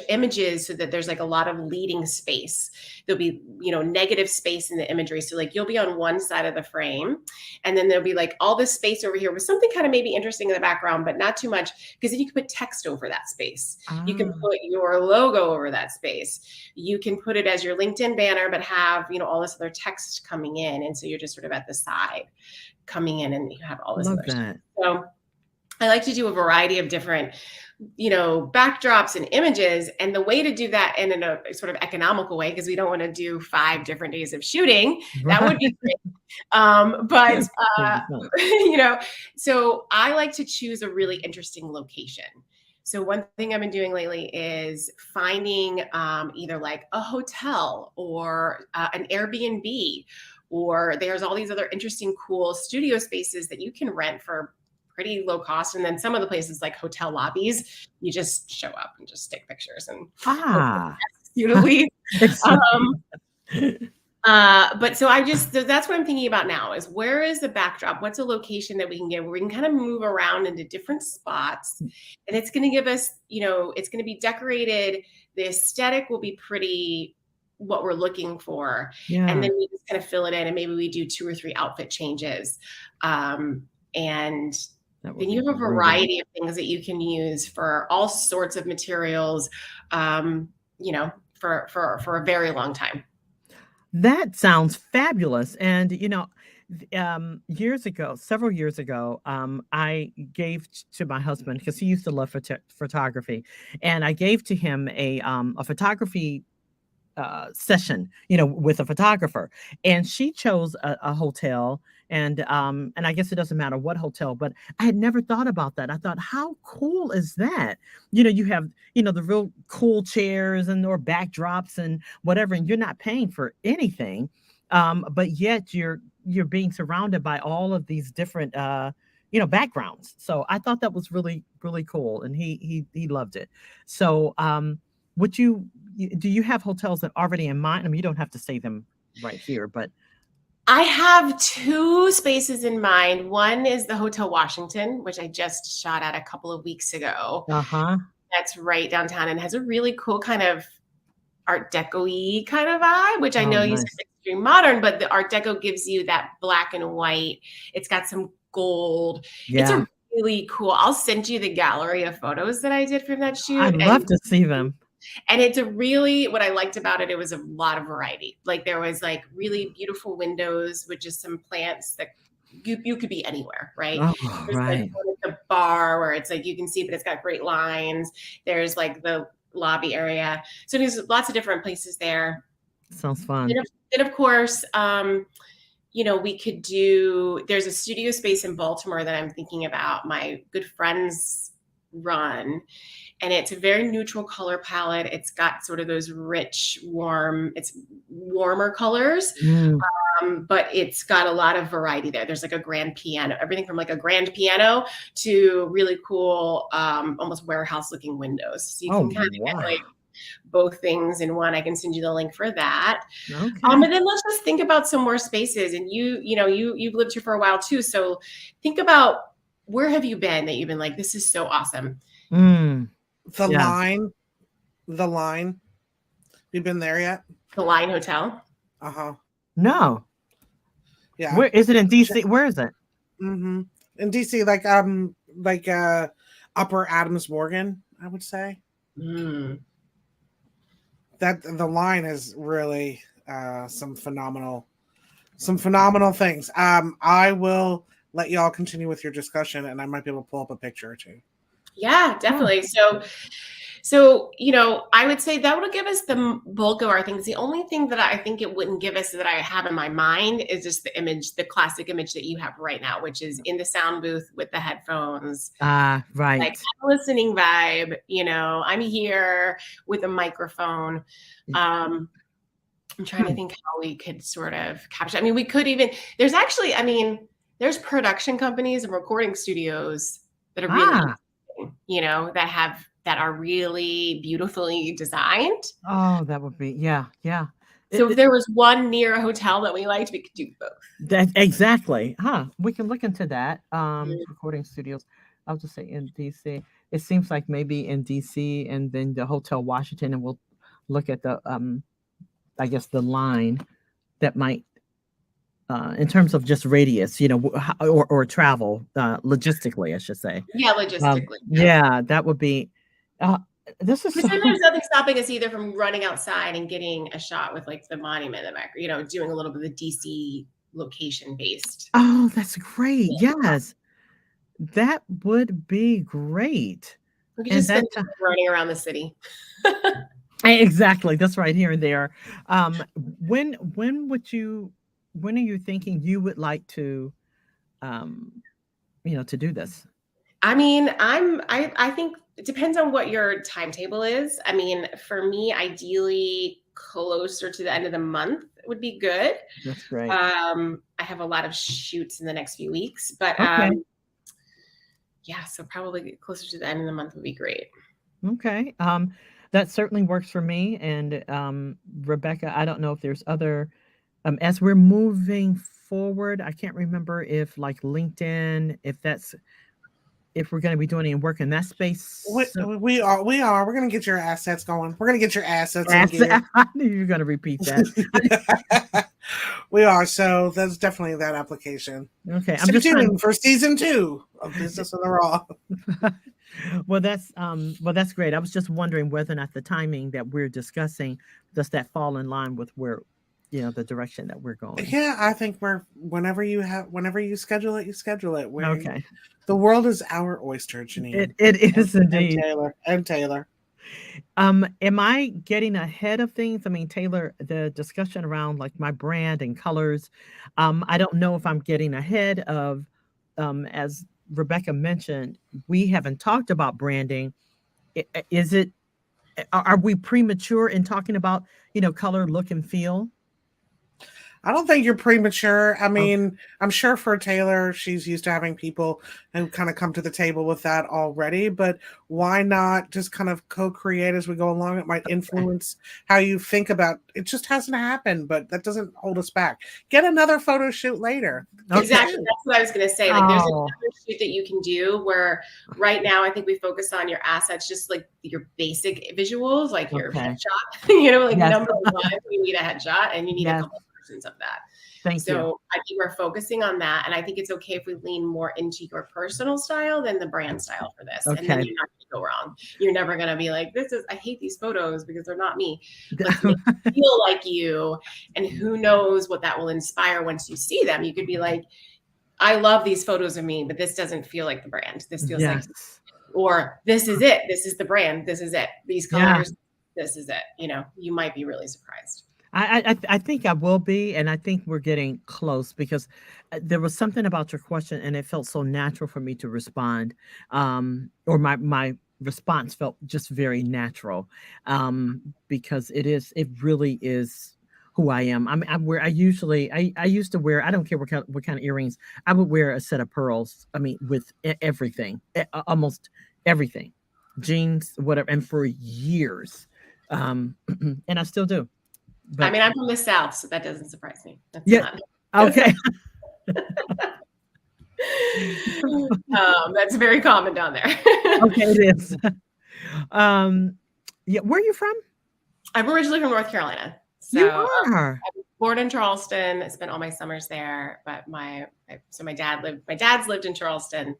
images so that there's like a lot of leading space. There'll be, you know, negative space in the imagery. So like you'll be on one side of the frame, and then there'll be like all this space over here with something kind of maybe interesting in the background, but not too much, because then you can put text over that space. You can put your logo over that space. You can put it as your LinkedIn banner, but have, you know, all this other text coming in. And so you're just sort of at the side coming in, and you have all this other stuff. So I like to do a variety of different, you know, backdrops and images. And the way to do that in a sort of economical way, because we don't want to do 5 different days of shooting, that would be great. But, you know, so I like to choose a really interesting location. So one thing I've been doing lately is finding either like a hotel or an Airbnb, or there's all these other interesting, cool studio spaces that you can rent for pretty low cost. And then some of the places like hotel lobbies, you just show up and just take pictures and you to leave. But so that's what I'm thinking about now is, where is the backdrop? What's a location that we can get where we can kind of move around into different spots, and it's going to give us, you know, it's going to be decorated. The aesthetic will be pretty what we're looking for. Yeah. And then we just kind of fill it in, and maybe we do 2 or 3 outfit changes. And then you have a variety of things that you can use for all sorts of materials, you know, for a very long time. That sounds fabulous. And, several years ago, I gave to my husband because he used to love photography, and I gave to him a photography session, with a photographer, and she chose a hotel, and I guess it doesn't matter what hotel, but I had never thought about that. I thought, how cool is that? You have, the real cool chairs and or backdrops and whatever, and you're not paying for anything, but yet you're being surrounded by all of these different backgrounds. So I thought that was really really cool, and he loved it. So would you do you have hotels that already in mind? I mean, you don't have to say them right here, but I have two spaces in mind. One is the Hotel Washington, which I just shot at a couple of weeks ago. That's right downtown and has a really cool kind of Art Deco-y kind of vibe, which I know you said extreme modern, but the Art Deco gives you that black and white. It's got some gold. Yeah. It's a really cool. I'll send you the gallery of photos that I did from that shoot. I'd love to see them. And it's what I liked about it, it was a lot of variety. Like there was like really beautiful windows with just some plants that you could be anywhere, right? Oh, There's like the bar where it's like you can see, but it's got great lines. There's like the lobby area. So there's lots of different places there. Sounds fun. And of course, we could there's a studio space in Baltimore that I'm thinking about. My good friends run, and it's a very neutral color palette. It's got sort of those rich, warmer colors, but it's got a lot of variety there. There's like a grand piano, everything from like a grand piano to really cool, almost warehouse looking windows. So you can kind of get like both things in one. I can send you the link for that. Okay. And then let's just think about some more spaces. And you've lived here for a while too. So think about, where have you been that you've been like, this is so awesome? The Line. You been there yet? The Line Hotel? No. Yeah. Where is it in DC? Where is it? In DC, like Upper Adams Morgan, I would say. That the Line is really some phenomenal things. I will let y'all continue with your discussion, and I might be able to pull up a picture or two. Yeah, definitely. So, I would say that would give us the bulk of our things. The only thing that I think it wouldn't give us that I have in my mind is just the image, the classic image that you have right now, which is in the sound booth with the headphones. Right. Like listening vibe, I'm here with a microphone. I'm trying to think how we could sort of capture. I mean, we could even, there's production companies and recording studios that are really, that are really beautifully designed. Oh, that would be, yeah. So if there was one near a hotel that we liked, we could do both. That exactly. We can look into that. Recording studios. I'll just say in DC. It seems like maybe in DC and then the Hotel Washington, and we'll look at the I guess the Line that might in terms of just radius, or travel, logistically, I should say. Yeah, logistically. Yeah, that would be. This is. But then there's nothing stopping us either from running outside and getting a shot with like the monument in the back. Doing a little bit of the DC location based. Oh, that's great! Yes, that would be great. We could just spend running around the city. Exactly, that's right here and there. When are you thinking you would like to, to do this? I mean, I think it depends on what your timetable is. I mean, for me, ideally closer to the end of the month would be good. That's great. I have a lot of shoots in the next few weeks, but yeah, so probably closer to the end of the month would be great. Okay. That certainly works for me. And Rebecca, I don't know if there's other, as we're moving forward, I can't remember if like LinkedIn, if we're going to be doing any work in that space. We are. We're going to get your assets going. We're going to get your assets. I knew you were going to repeat that. We are. So that's definitely that application. Okay. I'm just tuned for season 2 of Business on the Raw. Well, that's great. I was just wondering whether or not the timing that we're discussing, does that fall in line with where the direction that we're going. Yeah, I think whenever you schedule it, you schedule it. Okay. The world is our oyster, Janine. It is And indeed. Taylor. Am I getting ahead of things? I mean, Taylor, the discussion around like my brand and colors, I don't know if I'm getting ahead of, as Rebecca mentioned, we haven't talked about branding. Is it, are we premature in talking about, color, look, and feel? I don't think you're premature. I Okay. mean, I'm sure for Taylor, she's used to having people and kind of come to the table with that already. But why not just kind of co-create as we go along? It might influence how you think about it. Just hasn't happened, but that doesn't hold us back. Get another photo shoot later. Exactly. That's what I was going to say. Like, there's Oh, another shoot that you can do where right now I think we focus on your assets, just like your basic visuals, like your okay. headshot. Like Yes. number one, you need a headshot and you need a Yes. couple versions of that. Thank you. So I think we're focusing on that. And I think it's okay if we lean more into your personal style than the brand style for this. And then Okay. you're not going to go wrong. You're never going to be like, I hate these photos because they're not me. Let's make it feel like you. And who knows what that will inspire once you see them. You could be like, I love these photos of me, but this doesn't feel like the brand. This feels like, or this is it. This is the brand. This is it. These colors. This is it. You might be really surprised. I think I will be, and I think we're getting close because there was something about your question, and it felt so natural for me to respond, or my response felt just very natural, because it really is who I am. I used to wear, I don't care what kind of earrings, I would wear a set of pearls. I mean, with everything, almost everything, jeans, whatever, and for years, and I still do. But, I mean, I'm from the South, so that doesn't surprise me. That's okay. That's very common down there. Okay, it is. Yeah, where are you from? I'm originally from North Carolina. So, you are. I was born in Charleston. I spent all my summers there, but my dad's lived in Charleston,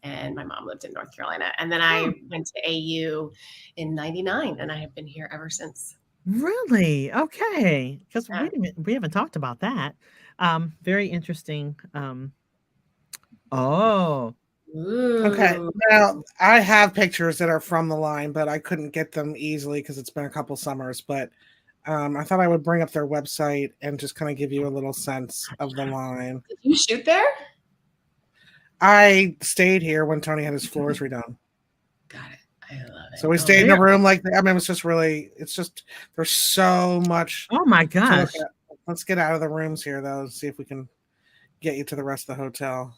and my mom lived in North Carolina. And then I went to AU in '99, and I have been here ever since. Really? Okay. Because we haven't talked about that. Very interesting. Oh. Okay. Now I have pictures that are from the line, but I couldn't get them easily because it's been a couple summers. But I thought I would bring up their website and just kind of give you a little sense of the line. Did you shoot there? I stayed here when Tony had his floors redone. Got it. I love it. So we stayed in a room like that. I mean, it's just there's so much. Oh my gosh. Let's get out of the rooms here though and see if we can get you to the rest of the hotel.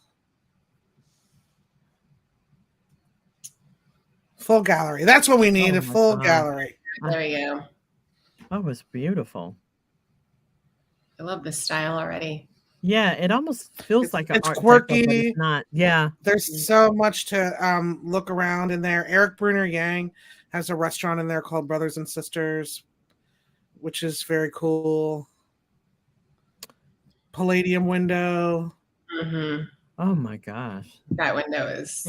Full gallery. That's what we need, a full gallery. There we go. Oh, it's beautiful. I love this style already. Yeah, it almost feels like an art quirky. Deco, but it's not. Yeah. There's so much to look around in there. Eric Bruner Yang has a restaurant in there called Brothers and Sisters, which is very cool. Palladium window. Mm-hmm. Oh my gosh. That window is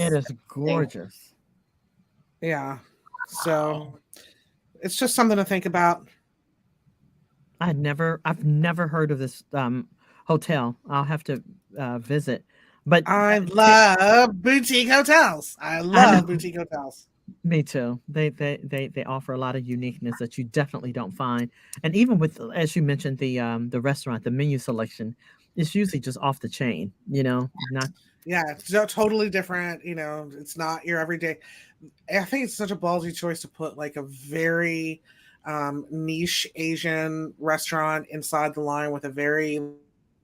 gorgeous. Yeah. So it's just something to think about. I've never heard of this hotel. I'll have to visit. But I love boutique hotels. I love boutique hotels. Me too. They offer a lot of uniqueness that you definitely don't find. And even with, as you mentioned, the restaurant, the menu selection is usually just off the chain, not. Yeah, it's totally different. It's not your everyday. I think it's such a ballsy choice to put like a very niche Asian restaurant inside the line with a very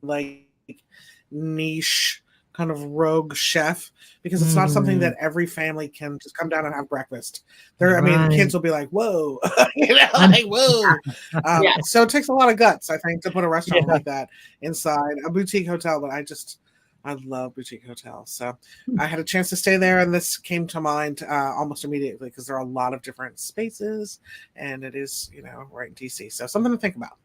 like niche kind of rogue chef, because it's not something that every family can just come down and have breakfast. I mean, kids will be like, whoa, like, whoa. So it takes a lot of guts, I think, to put a restaurant like that inside a boutique hotel. But I love boutique hotels. So I had a chance to stay there, and this came to mind almost immediately because there are a lot of different spaces, and it is, right in DC. So something to think about.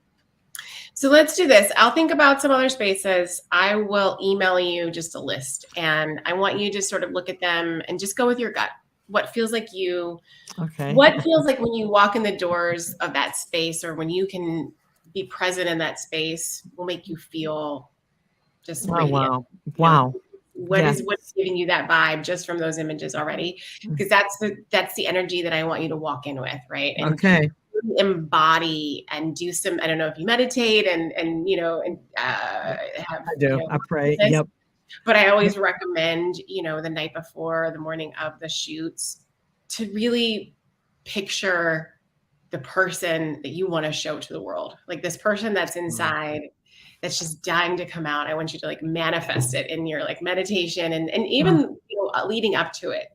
So let's do this. I'll think about some other spaces. I will email you just a list, and I want you to sort of look at them and just go with your gut. What feels like you? Okay. What feels like when you walk in the doors of that space, or when you can be present in that space will make you feel just Oh, radiant. wow. What's giving you that vibe just from those images already? Because that's the energy that I want you to walk in with, right? And okay. embody and do some, I don't know if you meditate and have, I do. I pray. this, Yep. but I always recommend, the night before, the morning of the shoots, to really picture the person that you want to show to the world. Like this person that's inside, that's just dying to come out. I want you to like manifest it in your like meditation and even leading up to it.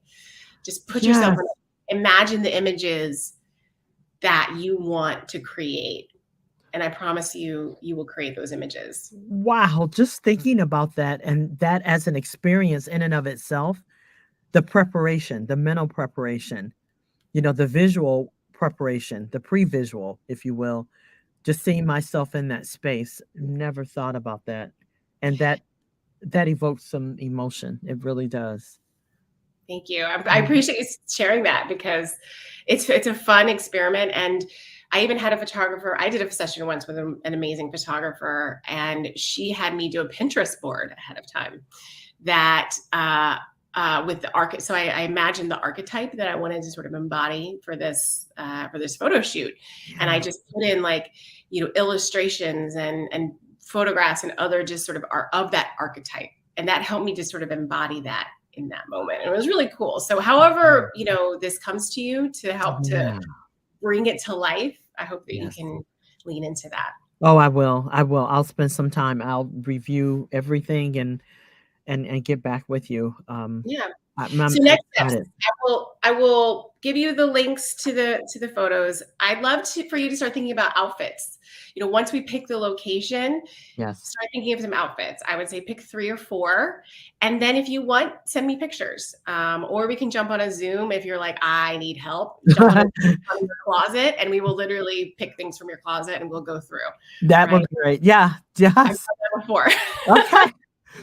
Just put yourself in, imagine the images that you want to create. And I promise you, you will create those images. Wow. Just thinking about that, and that as an experience in and of itself, the preparation, the mental preparation, the visual preparation, the pre-visual, if you will, just seeing myself in that space. Never thought about that. And that evokes some emotion. It really does. Thank you. I appreciate you sharing that, because it's a fun experiment. And I even had a photographer. I did a session once with an amazing photographer, and she had me do a Pinterest board ahead of time that with the so I imagined the archetype that I wanted to sort of embody for this photo shoot. Yeah. And I just put in like, illustrations and photographs and other just sort of art of that archetype. And that helped me to sort of embody that in that moment. And it was really cool. So however, this comes to you to help to bring it to life, I hope that you can lean into that. Oh, I will. I'll spend some time. I'll review everything and get back with you. So next steps, I will give you the links to the photos. I'd love for you to start thinking about outfits. Once we pick the location, start thinking of some outfits. I would say pick 3 or 4. And then if you want, send me pictures. Or we can jump on a Zoom if you're like, I need help. Jump on your closet, and we will literally pick things from your closet and we'll go through. That would be great. Yeah. Yes. I've done that before. Okay.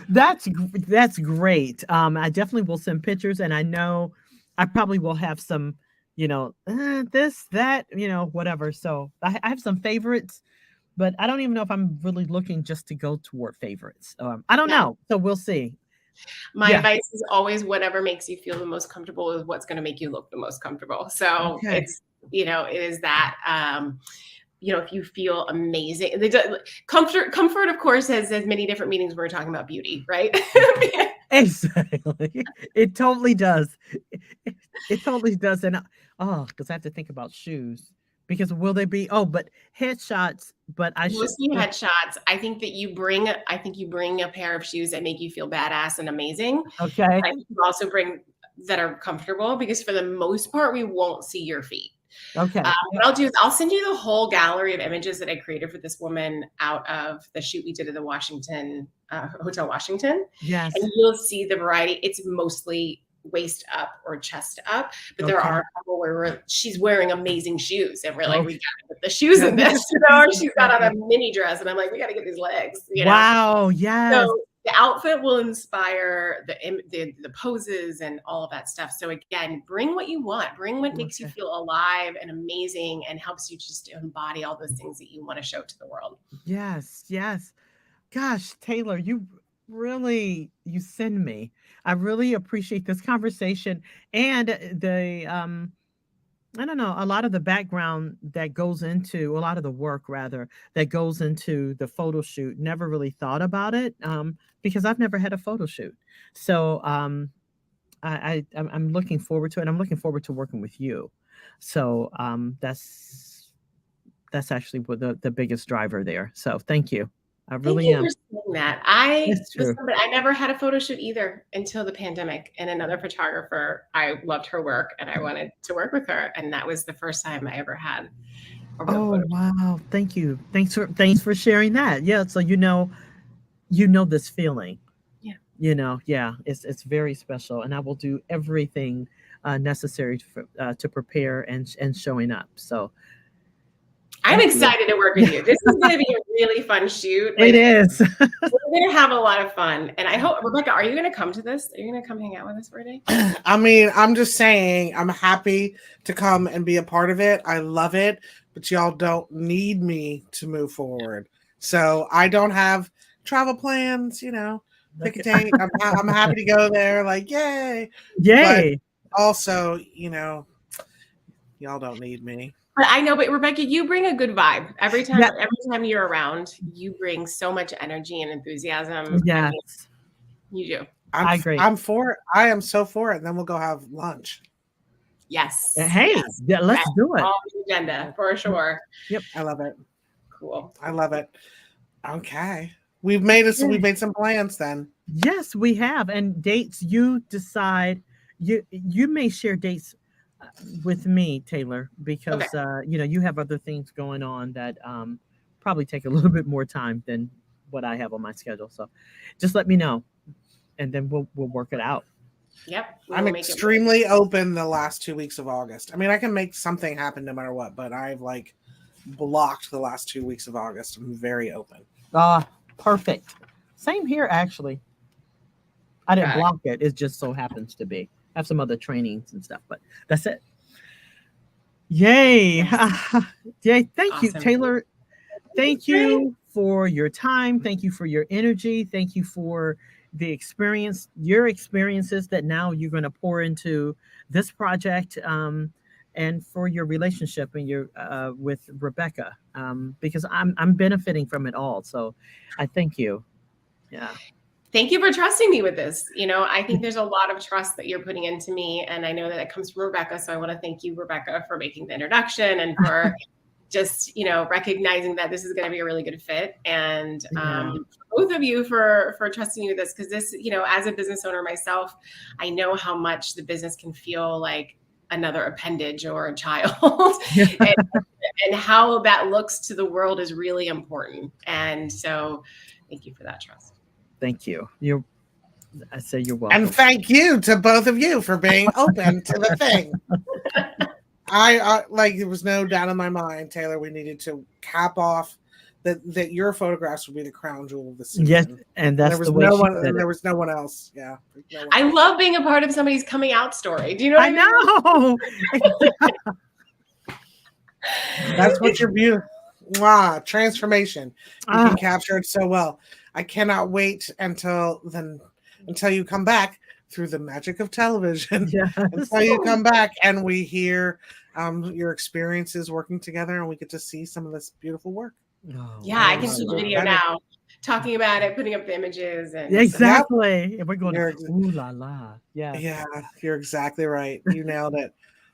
That's great. I definitely will send pictures, and I know I probably will have some, this, that, whatever. So I have some favorites, but I don't even know if I'm really looking just to go toward favorites. I don't know. So we'll see. My advice is always whatever makes you feel the most comfortable is what's going to make you look the most comfortable. So it's, it is that, if you feel amazing, comfort, of course, has many different meanings when we're talking about beauty, right? Exactly. It totally does. It totally does. And because I have to think about shoes, because will they be? Oh, but headshots. But mostly headshots. I think that you bring a pair of shoes that make you feel badass and amazing. Okay. I think you also bring that are comfortable, because for the most part, we won't see your feet. Okay. What I'll do is I'll send you the whole gallery of images that I created for this woman out of the shoot we did at the Hotel Washington. Yes. And you'll see the variety. It's mostly waist up or chest up, but there are a couple where she's wearing amazing shoes, and we're like, we gotta put the shoes in this, or she's got on a mini dress, and I'm like, we gotta get these legs. Wow. Yes. So the outfit will inspire the poses and all of that stuff. So again, bring what you want. Bring what makes you feel alive and amazing and helps you just embody all those things that you want to show to the world. Yes, yes. Gosh, Taylor, you send me. I really appreciate this conversation, and I don't know, a lot of the background that goes into, a lot of the work rather that goes into the photo shoot. Never really thought about it because I've never had a photo shoot. So I'm looking forward to it. I'm looking forward to working with you. So that's actually what the biggest driver there. So thank you. I really am. Thank you for saying that. I never had a photo shoot either until the pandemic, and another photographer, I loved her work and I wanted to work with her. And that was the first time I ever had a real photo shoot. Wow. Thank you. Thanks for sharing that. Yeah. So, this feeling, it's very special, and I will do everything necessary to prepare and showing up. So I'm excited to work with you. This is going to be a really fun shoot. It is. We're going to have a lot of fun. And I hope, Rebecca, are you going to come to this? Are you going to come hang out with us for a day? I mean, I'm just saying, I'm happy to come and be a part of it. I love it but y'all don't need me to move forward. So I don't have travel plans, pick a date. I'm happy to go there, like, yay. But Yay. also, y'all don't need me. I know, but Rebecca, you bring a good vibe every time you're around. You bring so much energy and enthusiasm. Yes. I mean, you do. I agree. I'm for it. I am so for it. And then we'll go have lunch. Yes. Hey, yes. yeah, let's do it. On the agenda for sure. Yep. I love it. Cool. I love it. Okay. We've made some plans then. Yes, we have. And dates, you decide. You may share dates with me, Taylor, because you have other things going on that probably take a little bit more time than what I have on my schedule. So just let me know, and then we'll work it out. Yep. I'm extremely open the last 2 weeks of August. I mean, I can make something happen no matter what, but I've blocked the last 2 weeks of August. I'm very open. Perfect. Same here, actually. I didn't block it. It just so happens to be. I have some other trainings and stuff, but that's it. Yay. Yes. Yay. Thank you, Taylor. Thank you for your time. Thank you for your energy. Thank you for your experiences that now you're going to pour into this project, and for your relationship and your with Rebecca, because I'm benefiting from it all. So I thank you. Yeah. Thank you for trusting me with this. I think there's a lot of trust that you're putting into me, and I know that it comes from Rebecca. So I want to thank you, Rebecca, for making the introduction and for just, recognizing that this is going to be a really good fit. And both of you for trusting me with this, because this, as a business owner myself, I know how much the business can feel like another appendage or a child. and how that looks to the world is really important. And so thank you for that trust. Thank you. I say you're welcome. And thank you to both of you for being open to the thing. I there was no doubt in my mind, Taylor, we needed to cap off that your photographs would be the crown jewel of the season. Yes, and that's there was no one else. Yeah. I love being a part of somebody's coming out story. Do you know what I mean? That's what you're beautiful. Wow, transformation. You can capture it so well. I cannot wait until you come back through the magic of television. Yes. Until you come back and we hear your experiences working together and we get to see some of this beautiful work. I can see the video now, talking about it, putting up the images, and exactly. And we're going ooh la la. Yeah, you're exactly right. You nailed it.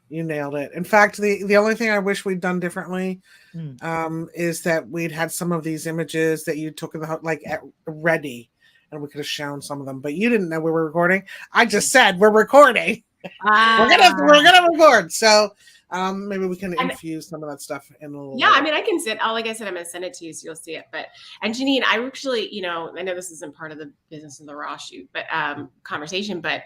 You nailed it. In fact, the only thing I wish we'd done differently is that we'd had some of these images that you took in the ready, and we could have shown some of them. But you didn't know we were recording. I just said we're recording. We're gonna record. So maybe we can infuse some of that stuff in a little. Yeah, I mean, I can sit. Like I said, I'm gonna send it to you so you'll see it. And Janine, I actually, I know this isn't part of the business in the raw shoot, but conversation. But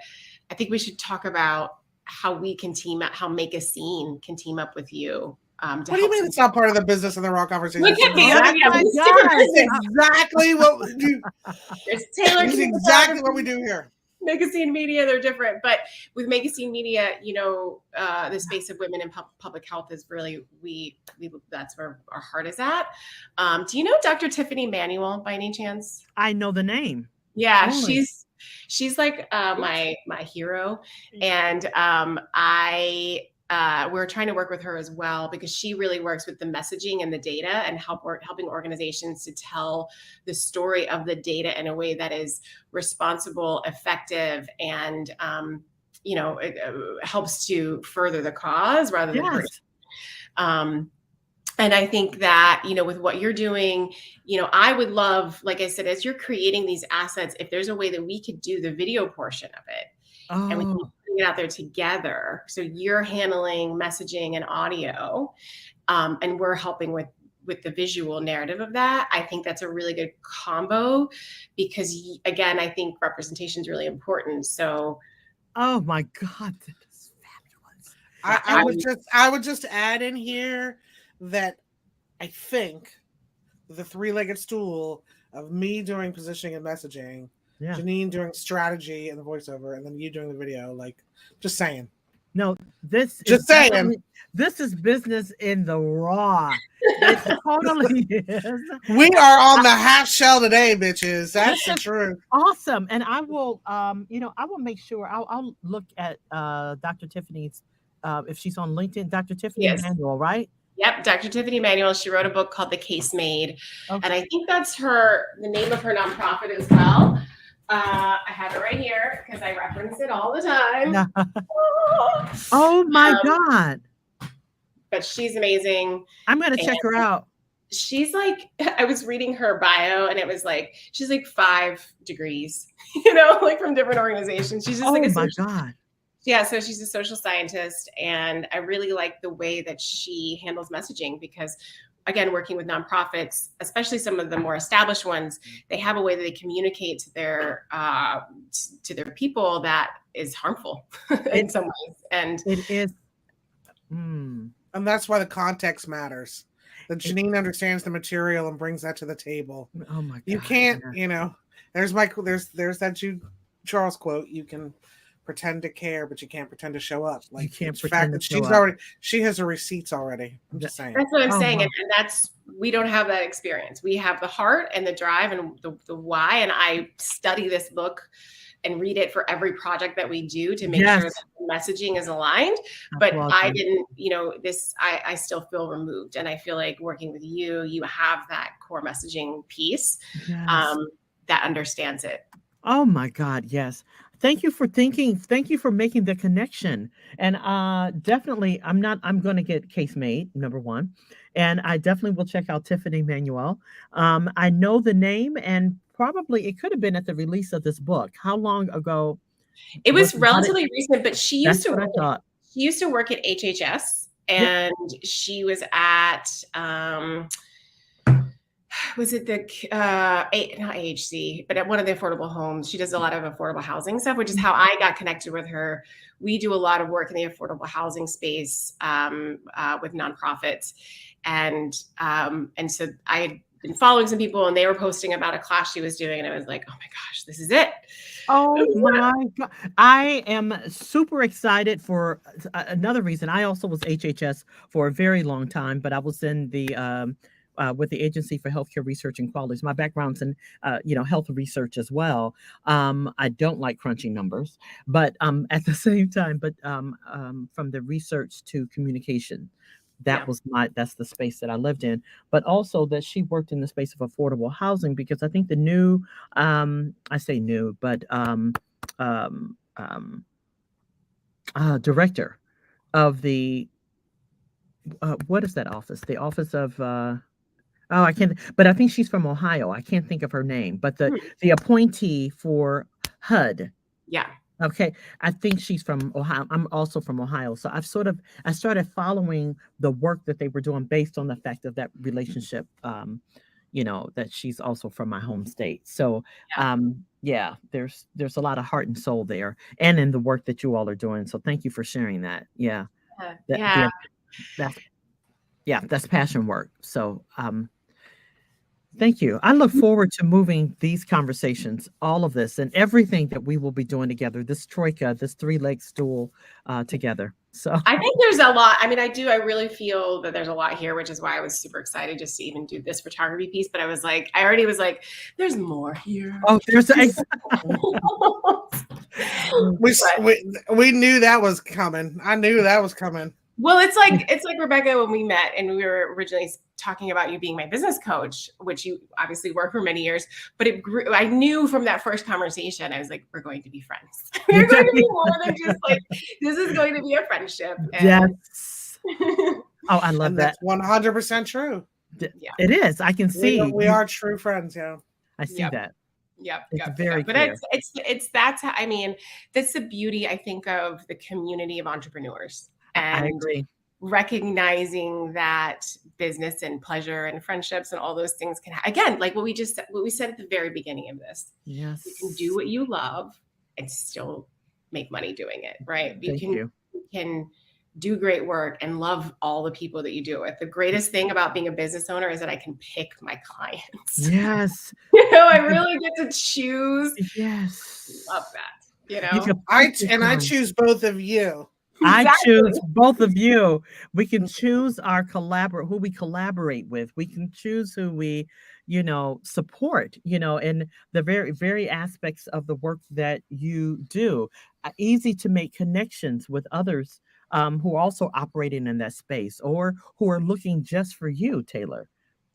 I think we should talk about how we can team up, how Make a Scene can team up with you. What do you mean it's not part of the business in the raw conversation? Look at me. Exactly what we do. Taylor. This is exactly what we do here. Make a Scene Media, they're different. But with Make a Scene Media, the space of women in public health is really, that's where our heart is at. Do you know Dr. Tiffany Manuel by any chance? I know the name. Yeah, she's like my hero, and we're trying to work with her as well because she really works with the messaging and the data and helping organizations to tell the story of the data in a way that is responsible, effective, and it helps to further the cause rather than hurt. And I think that, with what you're doing, I would love, like I said, as you're creating these assets, if there's a way that we could do the video portion of it and we can put it out there together. So you're handling messaging and audio, and we're helping with the visual narrative of that. I think that's a really good combo because, again, I think representation is really important. So, oh my God, that is fabulous. I would just add in here that I think the three-legged stool of me doing positioning and messaging, Janine doing strategy and the voiceover, and then you doing the video, just saying. No, this Just is saying. this is business in the raw. It totally is. We are on the half shell today, bitches. That's the truth. Awesome. And I will I will make sure I'll look at Dr. Tiffany's if she's on LinkedIn, Dr. Tiffany Yes. Manuel, right? Yep, Dr. Tiffany Manuel. She wrote a book called The Case Made, Okay. and I think that's the name of her nonprofit as well. I have it right here because I reference it all the time. Oh my God. But she's amazing. I'm going to check her out. She's like, I was reading her bio and it was like, she's like 5 degrees, you know, like from different organizations. She's just like, oh my God. Yeah, so she's a social scientist, and I really like the way that she handles messaging because, again, working with nonprofits, especially some of the more established ones, they have a way that they communicate to their people that is harmful in some ways, and it is. And that's why the context matters. That Janine understands the material and brings that to the table. Oh my God! You can't, there's that Jude Charles quote. You can pretend to care, but you can't pretend to show up. Like, you can't pretend that she has her receipts already. I'm just saying. That's what I'm saying. Wow. And we don't have that experience. We have the heart and the drive and the why. And I study this book and read it for every project that we do to make sure that the messaging is aligned. But I didn't, I still feel removed. And I feel like working with you have that core messaging piece that understands it. Oh my God. Yes. Thank you for thinking. Thank you for making the connection. And definitely, I'm going to get Case Made, number one. And I definitely will check out Tiffany Manuel. I know the name, and probably it could have been at the release of this book. How long ago? It was relatively recent, but she used to work at HHS, and she was at was it not AHC, but at one of the affordable homes. She does a lot of affordable housing stuff, which is how I got connected with her. We do a lot of work in the affordable housing space with nonprofits. And so I had been following some people and they were posting about a class she was doing. And I was like, oh my gosh, this is it. Oh my God. I am super excited for another reason. I also was HHS for a very long time, but I was in the with the Agency for Healthcare Research and Quality. My background's in, health research as well. I don't like crunching numbers, but at the same time, from the research to communication, that's the space that I lived in. But also that she worked in the space of affordable housing, because I think the new, I say new, but director of the, what is that office? The Office of, I can't, but I think she's from Ohio. I can't think of her name, but the appointee for HUD. Yeah. Okay. I think she's from Ohio. I'm also from Ohio. So I started following the work that they were doing based on the fact of that relationship, that she's also from my home state. So, there's a lot of heart and soul there, and in the work that you all are doing. So thank you for sharing that. Yeah. That's passion work. So, thank you. I look forward to moving these conversations, all of this, and everything that we will be doing together, this troika, this 3-leg stool together. So I think there's a lot. I mean, I really feel that there's a lot here, which is why I was super excited just to even do this photography piece. But I already was like, there's more here. Oh, there's we knew that was coming. I knew that was coming. Well, it's like Rebecca, when we met and we were originally talking about you being my business coach, which you obviously were for many years, but it grew. I knew from that first conversation, I was like, we're going to be friends. We're going to be more than just like, this is going to be a friendship. And yes. Oh, I love that. That's 100% true. Yeah. It is. I can see. We are true friends. Yeah. I see that. Yep. It's very but clear. that's how, I mean, that's the beauty, I think, of the community of entrepreneurs. And I agree. Recognizing that business and pleasure and friendships and all those things can, again, like what we said at the very beginning of this. Yes. You can do what you love and still make money doing it, right? You can do great work and love all the people that you do it with. The greatest thing about being a business owner is that I can pick my clients. Yes. I really get to choose. Yes. Love that. I choose both of you. I Exactly. choose both of you. We can choose our who we collaborate with. We can choose who we, support, in the very aspects of the work that you do. Easy to make connections with others who are also operating in that space or who are looking just for you, Taylor.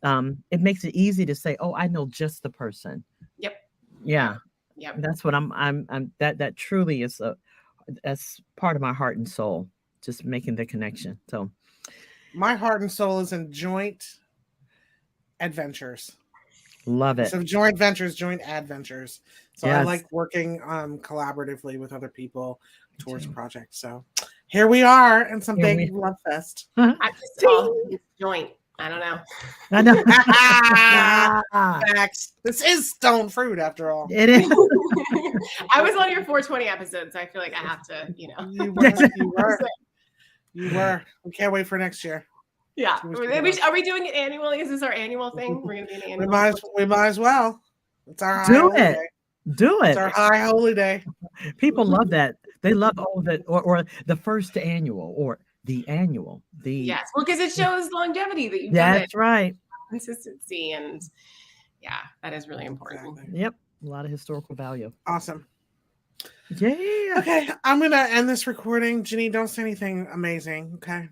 It makes it easy to say, "Oh, I know just the person." Yep. Yeah, Yep. that's what I'm. That truly is that's part of my heart and soul, just making the connection. So My heart and soul is in joint adventures. love it. So joint ventures, joint adventures. So I Yes. like working collaboratively with other people towards projects. So here we are in some Here big we love fest. I'm just all Ding! joint. I don't know. I know. Facts. This is stone fruit after all. It is. I was on your 420 episode, so I feel like I have to, You were. You were. We can't wait for next year. Yeah. Are we doing it annually? Is this our annual thing? We're going to be an annual. We might as well. It's our high Do holy it. day. Do It's it. our high holy day. People love that. They love all of it, or the first annual, or the annual. Yes, well, because it shows longevity that you've done it. That's right. Consistency, and yeah, that is really important. Exactly. Yep. A lot of historical value. Awesome. Yeah. Okay, I'm gonna end this recording. Janine, don't say anything amazing, okay?